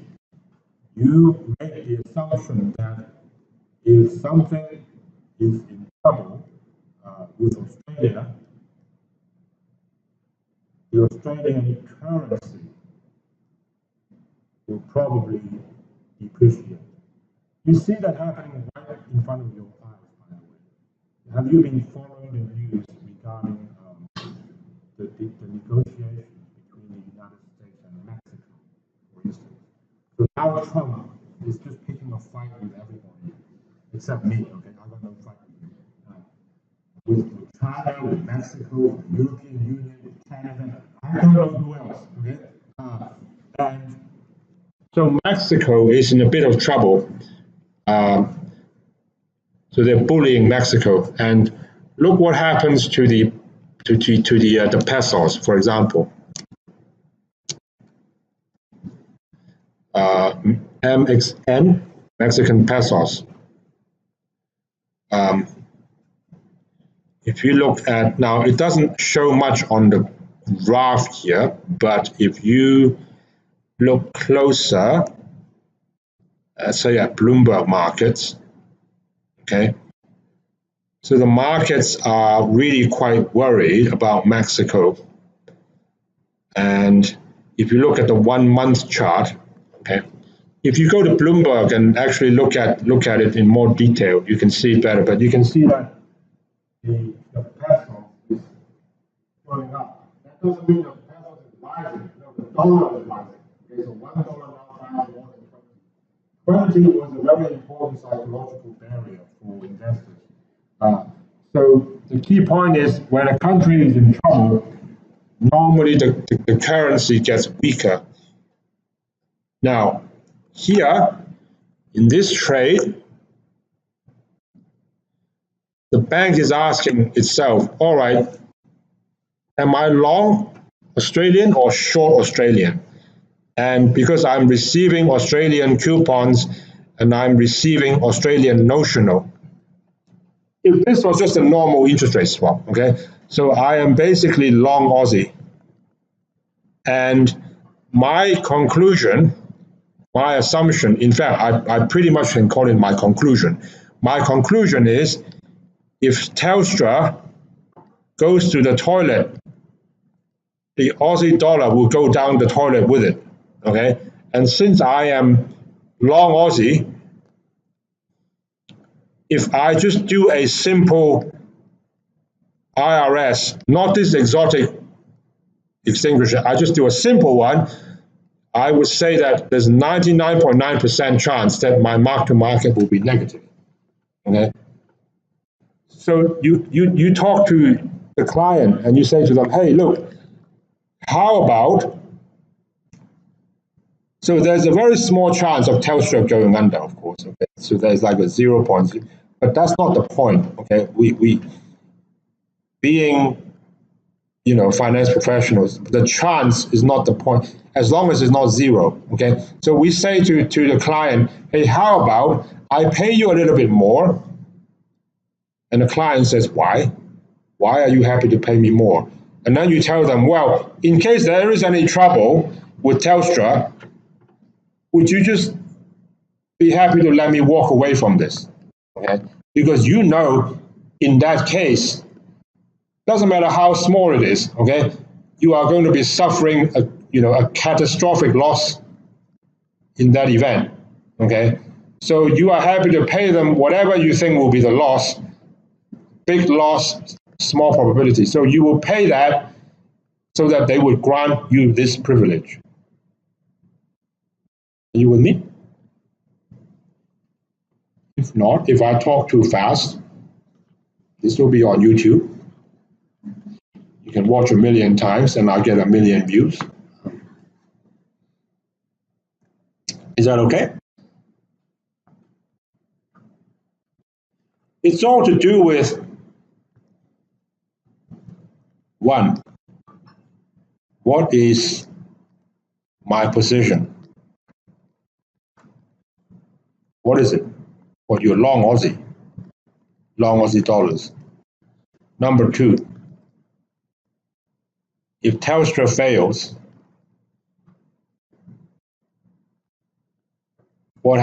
you make the assumption that if something is in trouble with Australia, the Australian currency will probably depreciate. You see that happening right in front of your eyes, by the way. Have you been following the news regarding the negotiations between the United States and Mexico, for instance? So now Trump is just picking a fight with everybody, except me, okay? I got no fight with China, with Mexico, with the European Union, with Canada. I don't know who else, okay? And so Mexico is in a bit of trouble. So they're bullying Mexico, and look what happens to the pesos, for example. MXN, Mexican pesos. If you look at now, it doesn't show much on the graph here, but if you look closer, say at Bloomberg markets, okay. So the markets are really quite worried about Mexico. And if you look at the 1 month chart, okay, if you go to Bloomberg and actually look at it in more detail, you can see it better. But you can see that the peso is going up. That doesn't mean the peso is rising. No, the dollar is rising. Okay, so $1 now buys more than 20. 20 was a very important psychological barrier for investors. So the key point is when a country is in trouble, normally the currency gets weaker. Now, here in this trade, the bank is asking itself, all right, am I long Australian or short Australian? And because I'm receiving Australian coupons and I'm receiving Australian notional, if this was just a normal interest rate swap, okay, so I am basically long Aussie. And my conclusion, my assumption, in fact, I pretty much can call it my conclusion. My conclusion is if Telstra goes to the toilet, the Aussie dollar will go down the toilet with it, okay? And since I am long Aussie, if I just do a simple IRS, not this exotic extinguisher, I just do a simple one, I would say that there's 99.9% chance that my mark-to-market will be negative, okay? So you talk to the client and you say to them, hey, look, how about, so there's a very small chance of Telstra going under, of course, okay? So there's like a 0.0, but that's not the point, okay? We being, finance professionals, the chance is not the point, as long as it's not zero, okay? So we say to the client, hey, how about I pay you a little bit more? And the client says, why? Why are you happy to pay me more? And then you tell them, well, in case there is any trouble with Telstra, would you just be happy to let me walk away from this? Okay? Because in that case, doesn't matter how small it is, okay, you are going to be suffering a catastrophic loss in that event, okay? So you are happy to pay them whatever you think will be the loss, big loss, small probability. So you will pay that so that they would grant you this privilege. Are you with me? If not, if I talk too fast, this will be on YouTube. You can watch 1 million times and I'll get 1 million views. Is that okay? It's all to do with, one, what is my position? What is it? Well, you're long Aussie dollars. Number two, if Telstra fails, what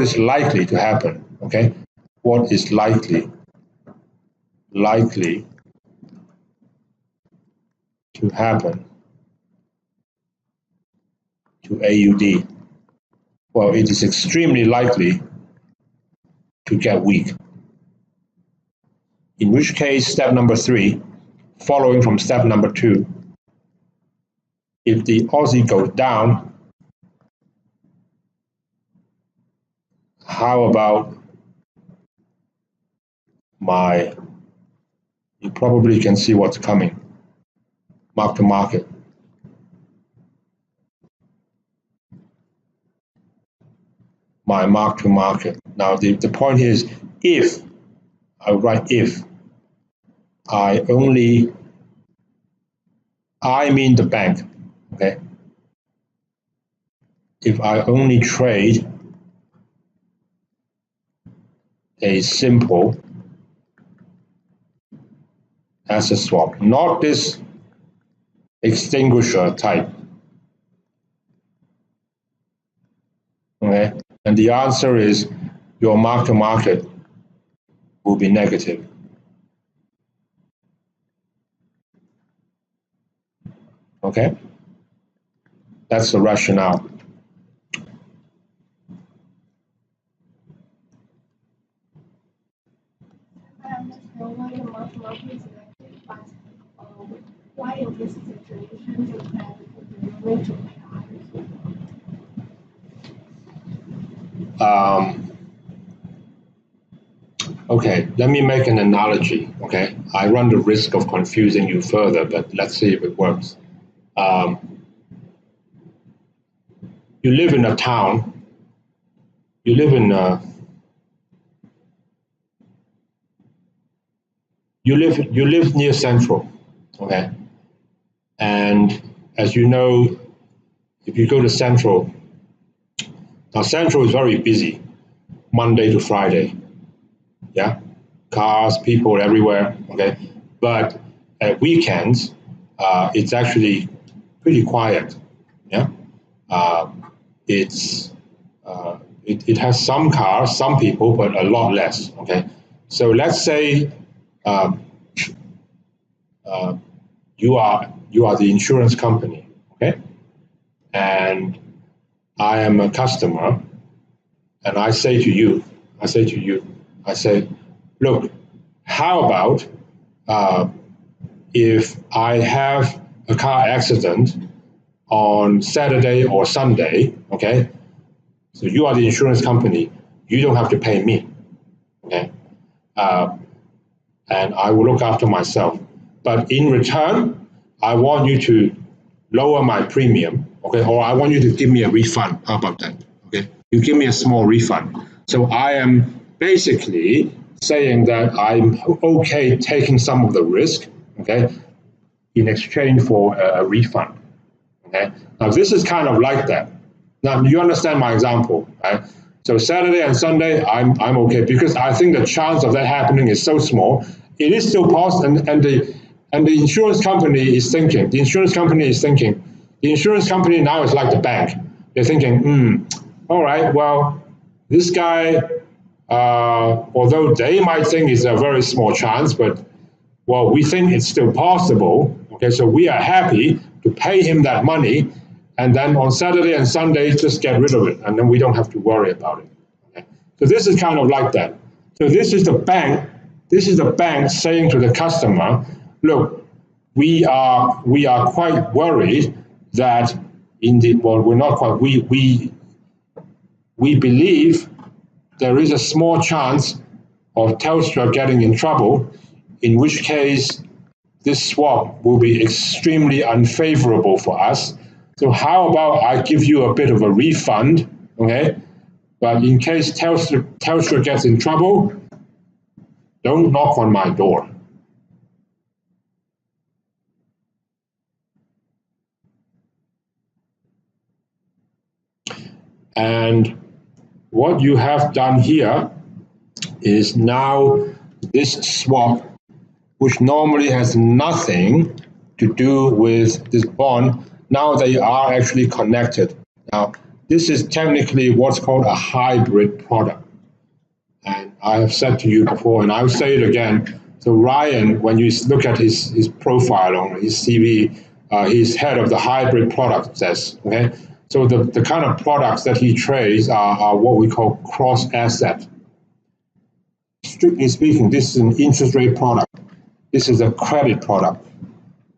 is likely to happen, okay? What is likely to happen to AUD? Well, it is extremely likely to get weak. In which case, step number 3, following from step number 2, if the Aussie goes down, how about you probably can see what's coming, mark to market. My mark to market. Now the point here is if I write if I mean the bank, okay? If I only trade a simple asset swap, not this extinguisher type, okay? And the answer is your mark to market will be negative. Okay? That's the rationale. I understand why the mark-to-market is negative, but why in this situation the bank would be willing to pay higher coupon? Okay, let me make an analogy. Okay, I run the risk of confusing you further, but let's see if it works. Um, you live in a town. You live in a, you live near Central. Okay, and as you know, if you go to Central, now Central is very busy, Monday to Friday. Yeah, cars, people everywhere. Okay, but at weekends, it's actually pretty quiet. Yeah, uh, it's it has some cars, some people, but a lot less. Okay, so let's say um, uh, you are the insurance company. Okay, and I am a customer, and I say to you, I say, look, how about uh, if I have a car accident on Saturday or Sunday? Okay, so you are the insurance company, you don't have to pay me. Okay, uh, and I will look after myself. But in return, I want you to lower my premium, okay, or I want you to give me a refund. How about that? Okay, you give me a small refund. So I am basically saying that I'm okay taking some of the risk, okay, in exchange for a refund. Okay, now this is kind of like that. Now you understand my example, right? So Saturday and Sunday, I'm okay because I think the chance of that happening is so small. It is still possible, and the insurance company is thinking. The insurance company is thinking. The insurance company now is like the bank. They're thinking, all right, well, this guy, although they might think it's a very small chance, but well, we think it's still possible. Okay, so we are happy to pay him that money, and then on Saturday and Sunday, just get rid of it, and then we don't have to worry about it. Okay? So this is kind of like that. So this is the bank. This is the bank saying to the customer, look, we are quite worried that in the well, we're not quite. We believe there is a small chance of Telstra getting in trouble, in which case this swap will be extremely unfavorable for us. So how about I give you a bit of a refund, okay? But in case Telstra gets in trouble, don't knock on my door. And what you have done here is now this swap, which normally has nothing to do with this bond, now they are actually connected. Now, this is technically what's called a hybrid product. And I have said to you before, and I'll say it again. So Ryan, when you look at his profile on his CV, he's head of the hybrid product desk. Okay, so the kind of products that he trades are what we call cross asset. Strictly speaking, this is an interest rate product. This is a credit product.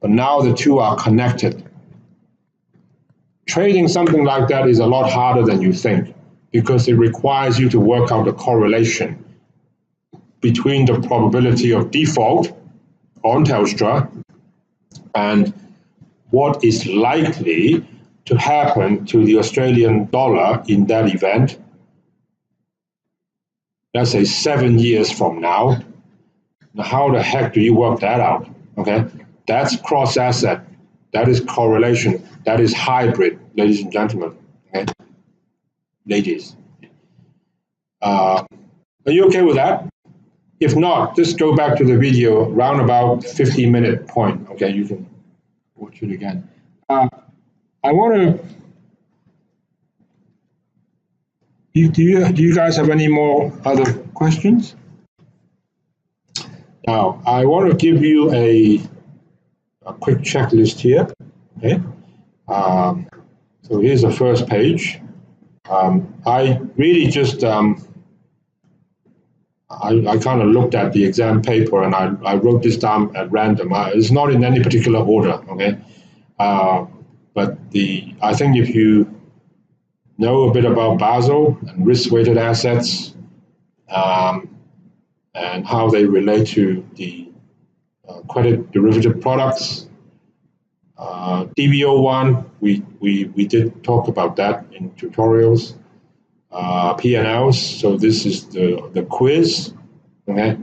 But now the two are connected. Trading something like that is a lot harder than you think because it requires you to work out the correlation between the probability of default on Telstra and what is likely to happen to the Australian dollar in that event, let's say 7 years from now. Now, how the heck do you work that out? Okay, that's cross asset, that is correlation, that is hybrid, ladies and gentlemen. Okay, ladies, are you okay with that? If not, just go back to the video round about 15-minute point. Okay, you can watch it again. I want to. Do you guys have any more other questions? Now, I want to give you a quick checklist here. Okay. So here's the first page. I really just I kind of looked at the exam paper and I wrote this down at random. It's not in any particular order, okay? But I think if you know a bit about Basel and risk-weighted assets, and how they relate to the credit derivative products. DB01, we did talk about that in tutorials. P&Ls, so this is the quiz. Okay.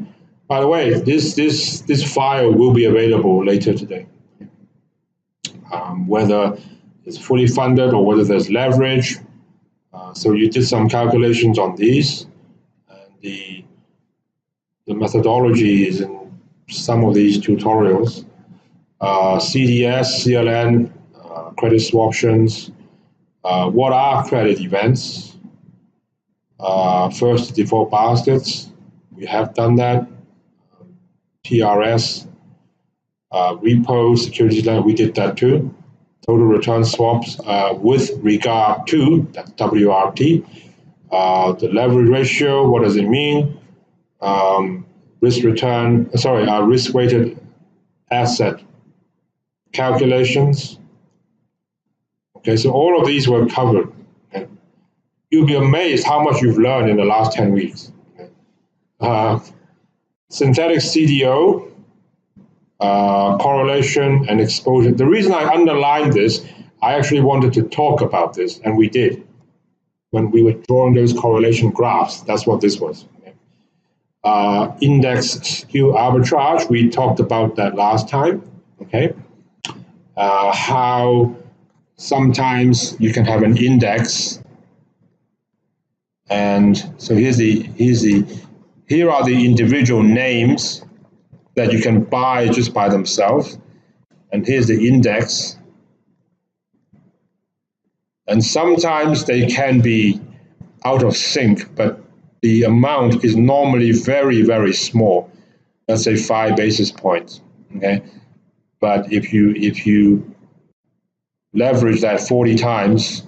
By the way, this file will be available later today. Whether it's fully funded or whether there's leverage. So you did some calculations on these, and the methodology is in some of these tutorials. CDS, CLN, credit swaptions. What are credit events? First default baskets, we have done that. TRS, repo, securities line, we did that too. Total return swaps with regard to that WRT. The leverage ratio, what does it mean? Risk-weighted asset calculations. Okay, so all of these were covered. Okay. You'll be amazed how much you've learned in the last 10 weeks. Okay. Synthetic CDO, correlation and exposure. The reason I underlined this, I actually wanted to talk about this, and we did. When we were drawing those correlation graphs, that's what this was. Okay. Index skew arbitrage, we talked about that last time. Okay. How sometimes you can have an index, and so here are the individual names that you can buy just by themselves, and here's the index. And sometimes they can be out of sync, but the amount is normally very, very small. Let's say 5 basis points. Okay, but if you leverage that 40 times,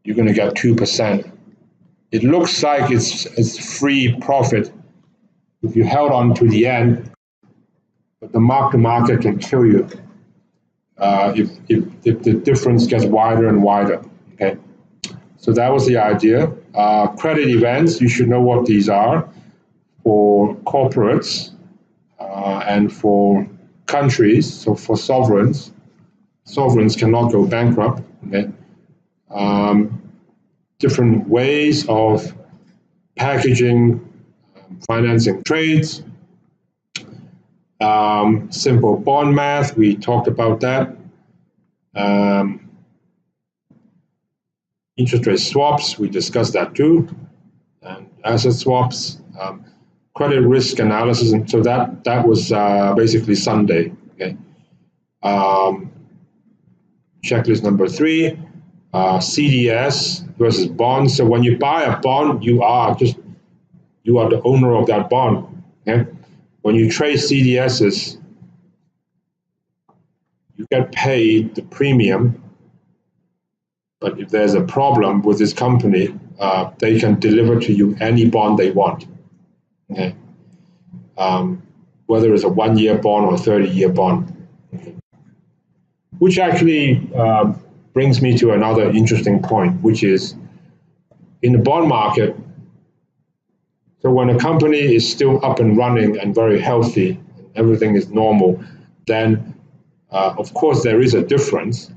you're going to get 2%. It looks like it's free profit if you held on to the end, but the mark-to-market can kill you if the difference gets wider and wider. Okay, so that was the idea. Credit events, you should know what these are for corporates and for countries. So for sovereigns cannot go bankrupt. Okay, different ways of packaging financing trades. Simple bond math, we talked about that. Interest rate swaps, we discussed that too. And asset swaps, credit risk analysis, and so that was basically Sunday. Okay. Checklist number 3, CDS versus bonds. So when you buy a bond, you are the owner of that bond. Okay? When you trade CDSs, you get paid the premium, but if there's a problem with this company, they can deliver to you any bond they want. Okay? Whether it's a 1-year bond or a 30-year bond. Okay? Which actually brings me to another interesting point, which is in the bond market, so when a company is still up and running and very healthy, everything is normal, then of course there is a difference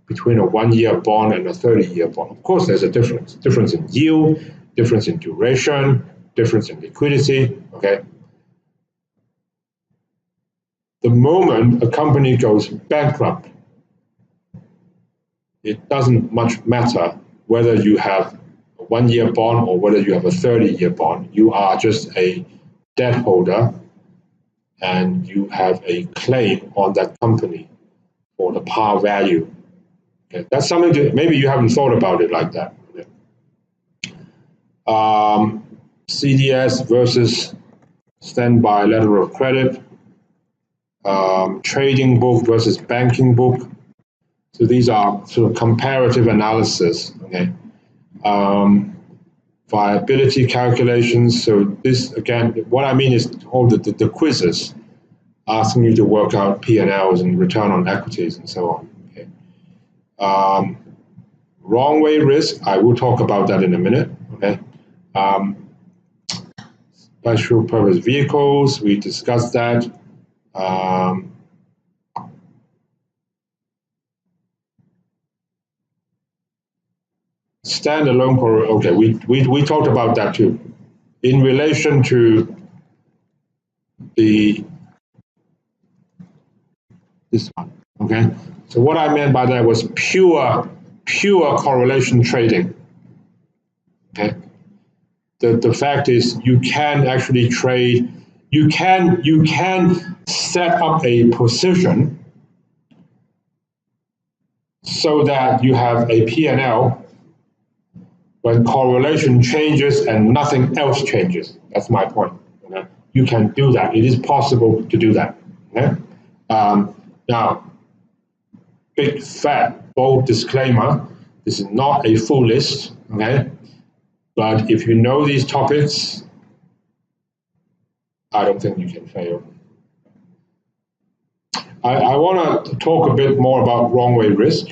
between a 1-year bond and a 30-year bond. Of course there's a difference in yield, difference in duration, difference in liquidity. Okay. The moment a company goes bankrupt, it doesn't much matter whether you have a 1-year bond or whether you have a 30-year bond. You are just a debt holder and you have a claim on that company for the par value. Okay. That's something that maybe you haven't thought about it like that. Okay. CDS versus standby letter of credit, trading book versus banking book. So these are sort of comparative analysis. Okay. Viability calculations. So this, again, what I mean is all the quizzes asking you to work out P&Ls and return on equities and so on. Okay. Wrong way risk, I will talk about that in a minute. Okay. special purpose vehicles, we discussed that. Standalone okay, we talked about that too. In relation to this one, okay? So what I meant by that was pure correlation trading, okay? The fact is you can actually trade, you can set up a position so that you have a P&L when correlation changes and nothing else changes. That's my point. Okay? You can do that. It is possible to do that. Okay? Now, big fat bold disclaimer: this is not a full list. Okay, but if you know these topics, I don't think you can fail. I want to talk a bit more about wrong way risk.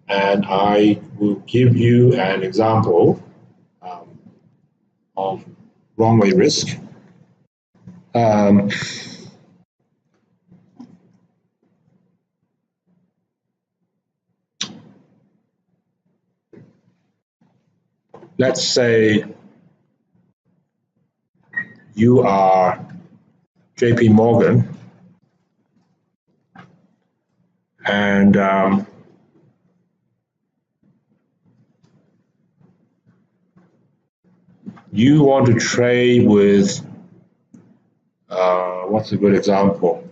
And I will give you an example of wrong way risk. Let's say you are JP Morgan and you want to trade with, what's a good example?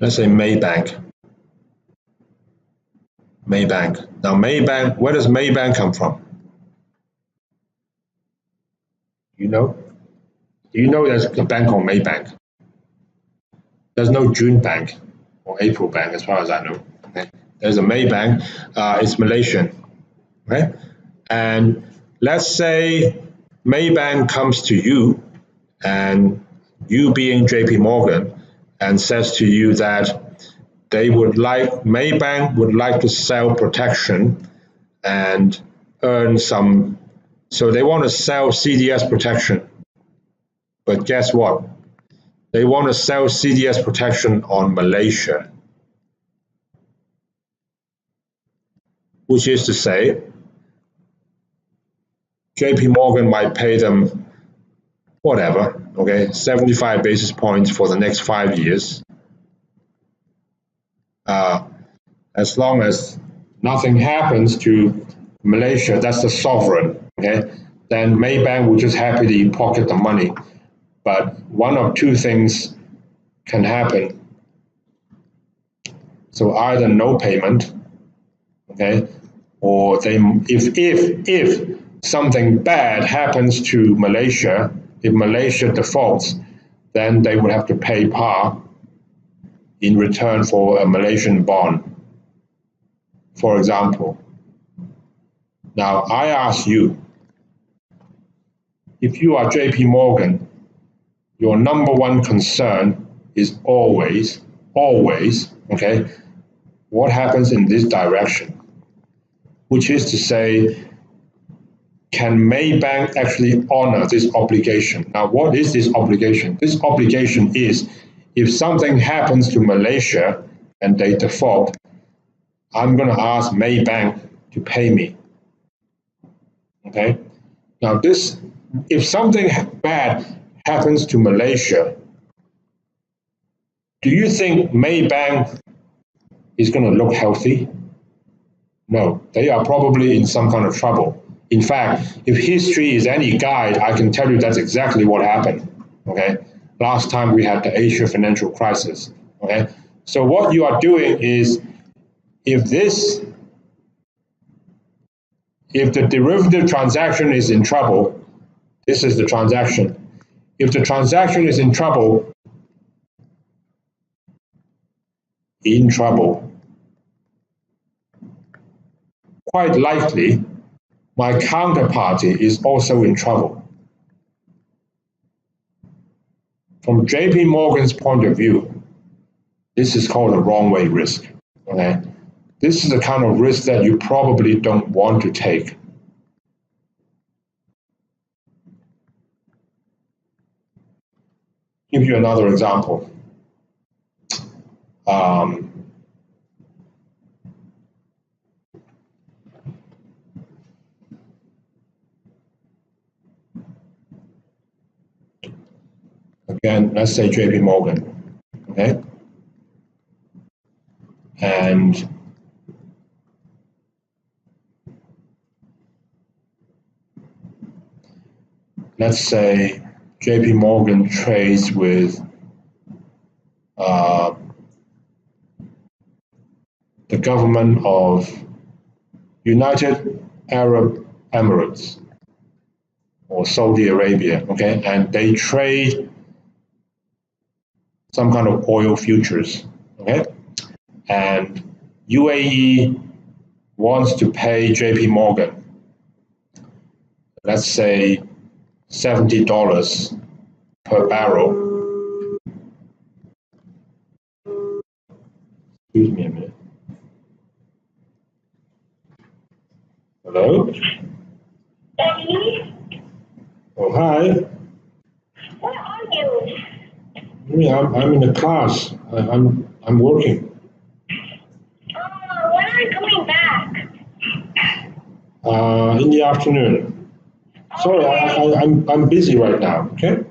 Let's say Maybank. Now Maybank, where does Maybank come from? You know? Do you know there's a bank called Maybank? There's no June Bank or April Bank as far as I know. Okay? There's a Maybank, it's Malaysian. Right? And let's say Maybank comes to you and you being JP Morgan and says to you that Maybank would like to sell protection and earn some, so they want to sell CDS protection. But guess what? They want to sell CDS protection on Malaysia, which is to say, JP Morgan might pay them whatever, okay, 75 basis points for the next 5 years. As long as nothing happens to Malaysia, that's the sovereign, okay, then Maybank will just happily pocket the money. But one of two things can happen. So either no payment, okay, or if something bad happens to Malaysia, if Malaysia defaults, then they would have to pay par in return for a Malaysian bond, for example. Now, I ask you, if you are JP Morgan, your number one concern is always, okay, what happens in this direction? Which is to say, can Maybank actually honor this obligation? Now, what is this obligation? This obligation is, if something happens to Malaysia and they default, I'm going to ask Maybank to pay me. Okay? Now, if something bad happens to Malaysia, do you think Maybank is going to look healthy? No, they are probably in some kind of trouble. In fact, if history is any guide, I can tell you that's exactly what happened. Okay, last time we had the Asia financial crisis. Okay, so what you are doing is, if the derivative transaction is in trouble, this is the transaction. If the transaction is in trouble, quite likely my counterparty is also in trouble. From JP Morgan's point of view, This is called a wrong way risk. Okay, this is the kind of risk that you probably don't want to take. Give you another example. Again, let's say JP Morgan, okay? And let's say JP Morgan trades with the government of United Arab Emirates or Saudi Arabia, okay? And they trade some kind of oil futures, okay? And UAE wants to pay JP Morgan, let's say $70 per barrel. Excuse me a minute. Hello? Daddy? Oh, hi. Where are you? I'm in the class. I'm working. When are you coming back? In the afternoon. Sorry, I'm busy right now. Okay.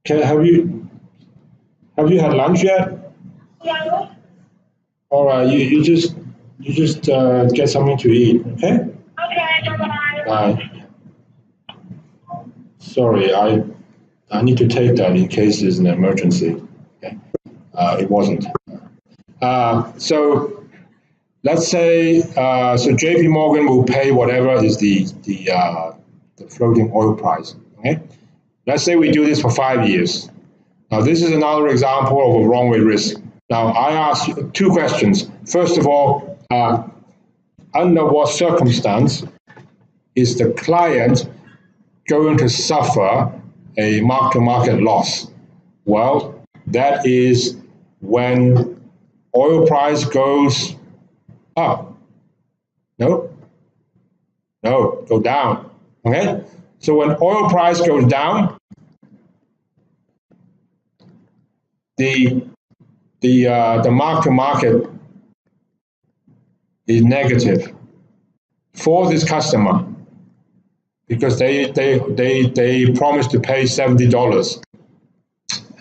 Okay. Have you had lunch yet? No. All right. You just get something to eat. Okay. Okay, bye-bye. Bye. Sorry, I need to take that in case there's an emergency. Okay. It wasn't. So let's say so JP Morgan will pay whatever is the floating oil price. Okay. Let's say we do this for 5 years. Now this is another example of a wrong way risk. Now I ask you 2 questions. First of all, under what circumstance is the client going to suffer a mark-to-market loss? Well, that is when oil price goes up. No, go down. Okay, so when oil price goes down, the mark-to-market is negative for this customer because they promised to pay $70,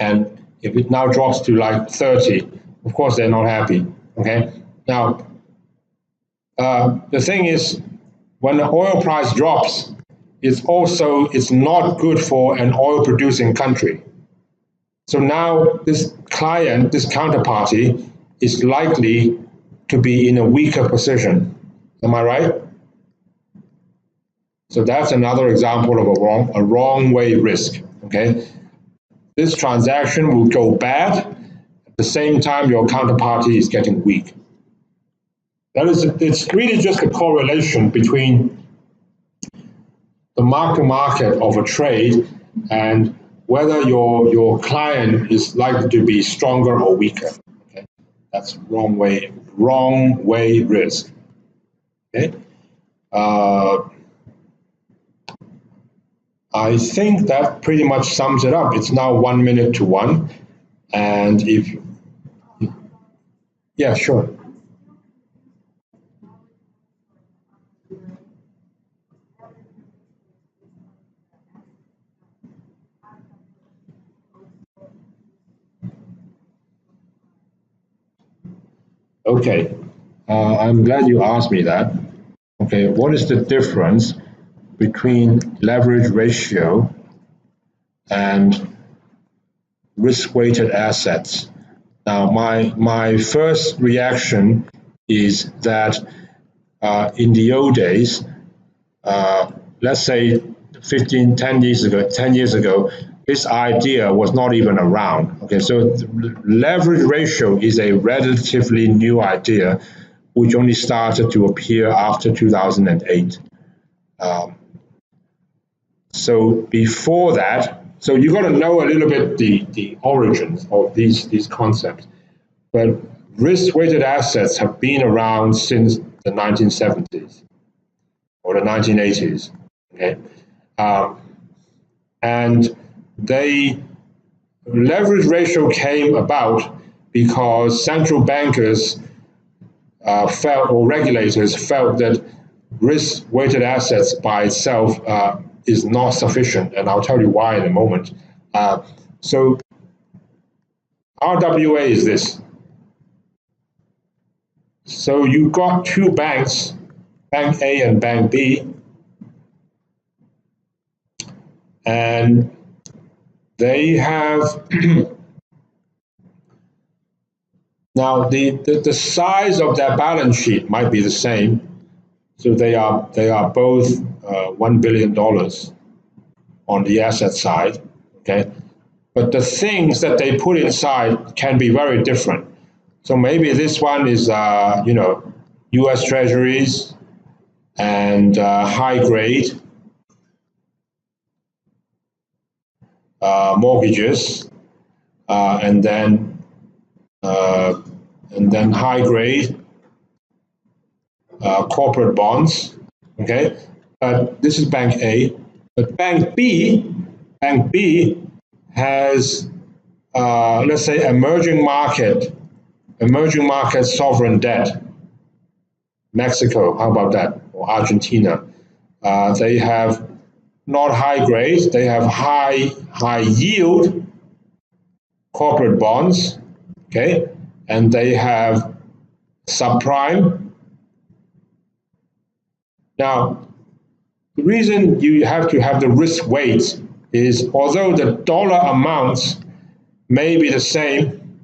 and if it now drops to like 30, of course they're not happy. Okay, now the thing is, when the oil price drops, it's not good for an oil producing country. So now this client, this counterparty, is likely to be in a weaker position. Am I right? So that's another example of a wrong way risk. Okay, this transaction will go bad. At the same time, your counterparty is getting weak. It's really just a correlation between the mark-to-market of a trade and whether your client is likely to be stronger or weaker. Okay, that's wrong way risk. Okay, I think that pretty much sums it up. It's now 1 minute to 1, and yeah, sure. Okay, I'm glad you asked me that. Okay, what is the difference between leverage ratio and risk-weighted assets? Now, my first reaction is that in the old days, let's say 10 years ago, this idea was not even around. Okay, so leverage ratio is a relatively new idea, which only started to appear after 2008. So before that, so you got to know a little bit the origins of these concepts. but risk-weighted assets have been around since the 1970s or the 1980s. Okay, and leverage ratio came about because central bankers felt, or regulators felt, that risk-weighted assets by itself is not sufficient, and I'll tell you why in a moment. So RWA is this. So you've got two banks, Bank A and Bank B, and they have now the size of their balance sheet might be the same. So they are both $1 billion on the asset side, okay? But the things that they put inside can be very different. So maybe this one is, U.S. Treasuries and high grade mortgages, and then high grade corporate bonds. Okay, this is Bank A, but Bank B has let's say emerging market sovereign debt. Mexico, how about that? Or Argentina. They have not high grade, they have high yield corporate bonds, okay? And they have subprime. Now, the reason you have to have the risk weights is, although the dollar amounts may be the same,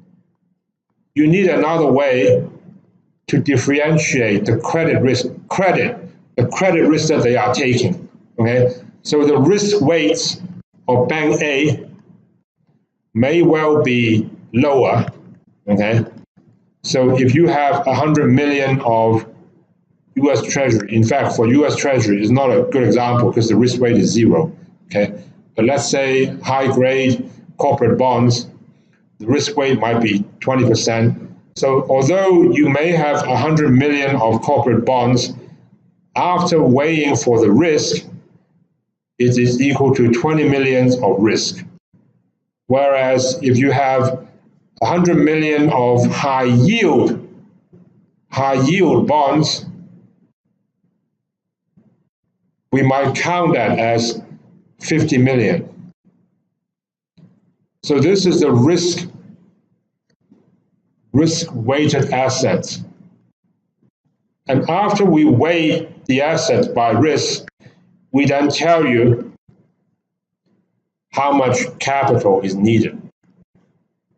you need another way to differentiate the credit risk that they are taking, okay? So the risk weights of Bank A may well be lower, okay? So if you have 100 million of US Treasury, in fact, for US Treasury is not a good example because the risk weight is 0, okay? But let's say high grade corporate bonds, the risk weight might be 20%. So although you may have 100 million of corporate bonds, after weighing for the risk, it is equal to 20 million of risk. Whereas if you have 100 million of high yield bonds, we might count that as 50 million. So this is the risk-weighted assets. And after we weigh the assets by risk, we then tell you how much capital is needed,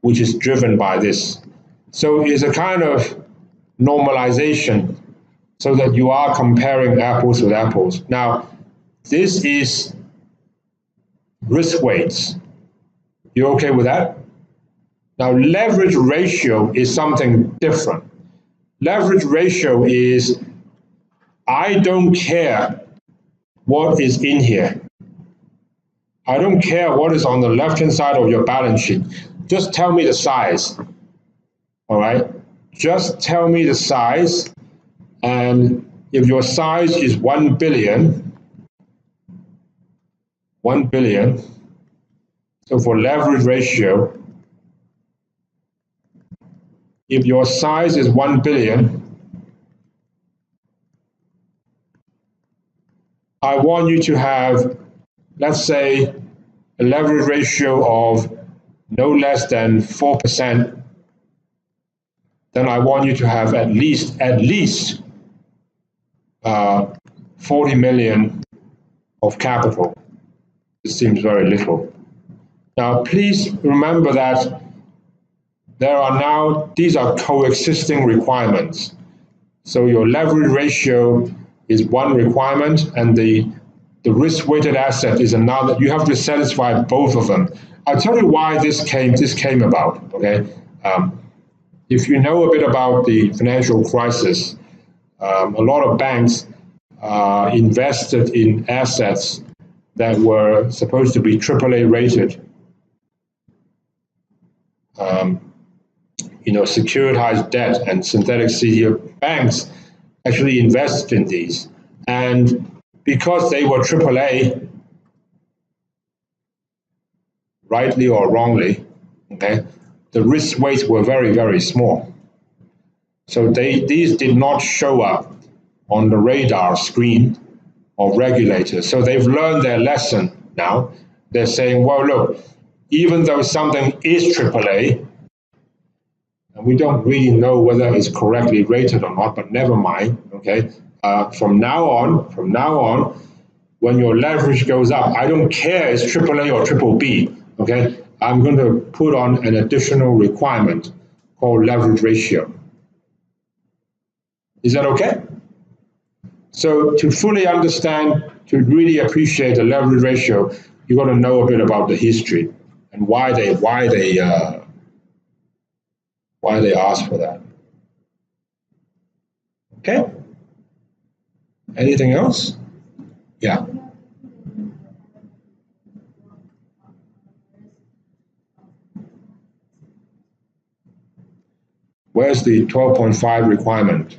which is driven by this. So it's a kind of normalization so that you are comparing apples with apples. Now, this is risk weights. You okay with that? Now, leverage ratio is something different. Leverage ratio is, I don't care what is in here. I don't care what is on the left-hand side of your balance sheet. Just tell me the size, all right? Just tell me the size, and if your size is 1 billion, so for leverage ratio, if your size is 1 billion, I want you to have, let's say, a leverage ratio of no less than 4%, then I want you to have at least 40 million of capital. This seems very little. Now, please remember that these are coexisting requirements. So your leverage ratio is one requirement, and the risk-weighted asset is another. You have to satisfy both of them. I'll tell you why this came about, okay? If you know a bit about the financial crisis, a lot of banks invested in assets that were supposed to be AAA rated securitized debt and synthetic CDO, banks actually invested in these. And because they were AAA, rightly or wrongly, okay, the risk weights were very, very small. So these did not show up on the radar screen of regulators. So they've learned their lesson now. They're saying, well, look, even though something is AAA, and we don't really know whether it's correctly rated or not, but never mind, okay? From now on, when your leverage goes up, I don't care it's AAA or BBB, okay? I'm going to put on an additional requirement called leverage ratio. Is that okay? So to fully understand, to really appreciate the leverage ratio, you got to know a bit about the history and why they asked for that. Okay. Anything else? Yeah. Where's the 12.5 requirement?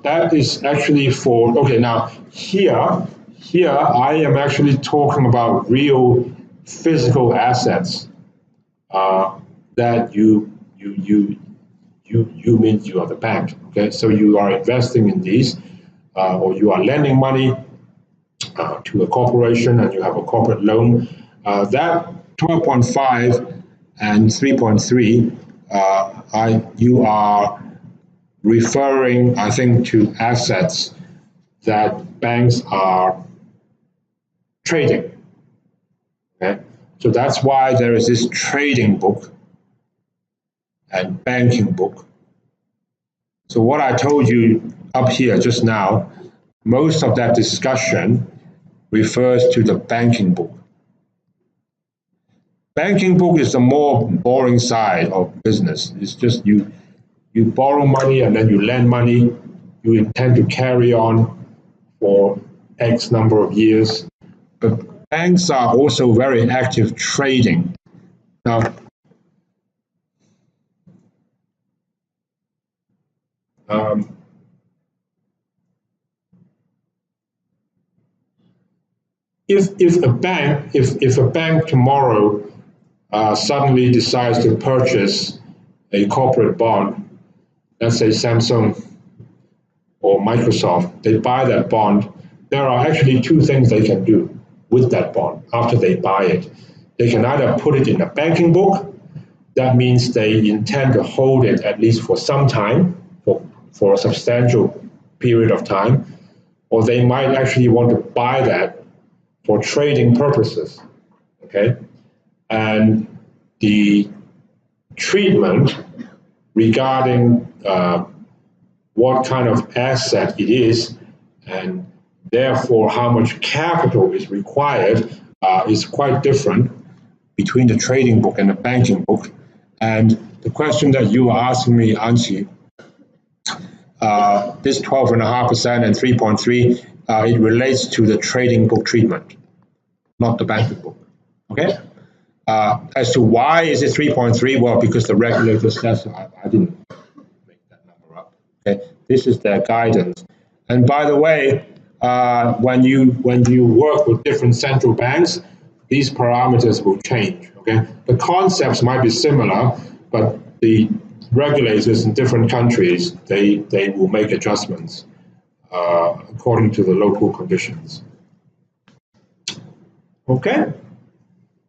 That is actually for, okay, now here I am actually talking about real physical assets that you mean you are the bank, okay? So you are investing in these, or you are lending money to a corporation and you have a corporate loan. That 12.5 and 3.3, you are referring, I think, to assets that banks are trading. Okay? So that's why there is this trading book and banking book. So what I told you up here just now, most of that discussion refers to the banking book. Banking book is the more boring side of business. It's just you borrow money and then you lend money. You intend to carry on for X number of years. But banks are also very active trading. Now, if a bank tomorrow suddenly decides to purchase a corporate bond, let's say Samsung or Microsoft, they buy that bond, there are actually two things they can do with that bond after they buy it. They can either put it in a banking book, that means they intend to hold it at least for some time, for a substantial period of time, or they might actually want to buy that for trading purposes, okay? And the treatment regarding what kind of asset it is and therefore how much capital is required is quite different between the trading book and the banking book. And the question that you were asking me, Anqi, this 12.5% and 3.3, it relates to the trading book treatment, not the banking book, okay? As to why is it 3.3? Well, because the regulator says so. I didn't make that number up. Okay, this is their guidance. And by the way, when you work with different central banks, these parameters will change. Okay, the concepts might be similar, but the regulators in different countries they will make adjustments according to the local conditions. Okay.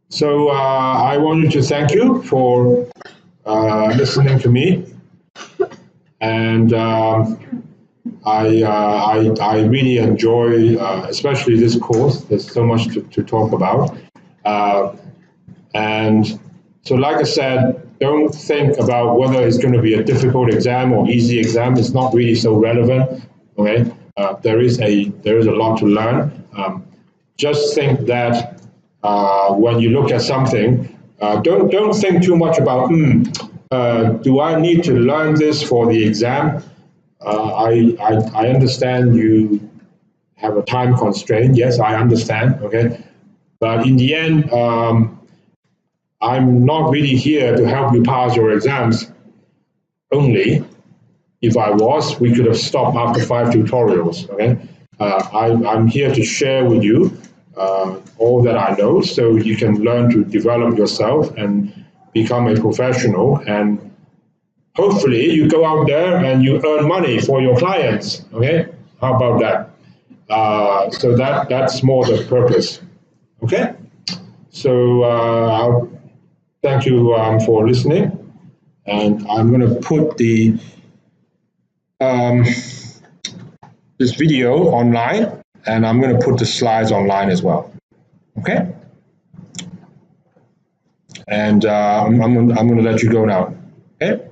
So I wanted to thank you for listening to me, and I really enjoy, especially this course. There's so much to talk about, and so like I said, don't think about whether it's going to be a difficult exam or easy exam. It's not really so relevant. Okay, there is a lot to learn. Just think that. When you look at something, don't think too much about, do I need to learn this for the exam? I understand you have a time constraint. Yes, I understand. Okay, but in the end, I'm not really here to help you pass your exams only. If I was, we could have stopped after 5 tutorials. Okay, I'm here to share with you all that I know, so you can learn to develop yourself and become a professional. And hopefully, you go out there and you earn money for your clients. Okay, how about that? So that's more the purpose. Okay, so I'll thank you for listening, and I'm going to put the um, this video online, and I'm going to put the slides online as well. Okay, and I'm going to let you go now. Okay.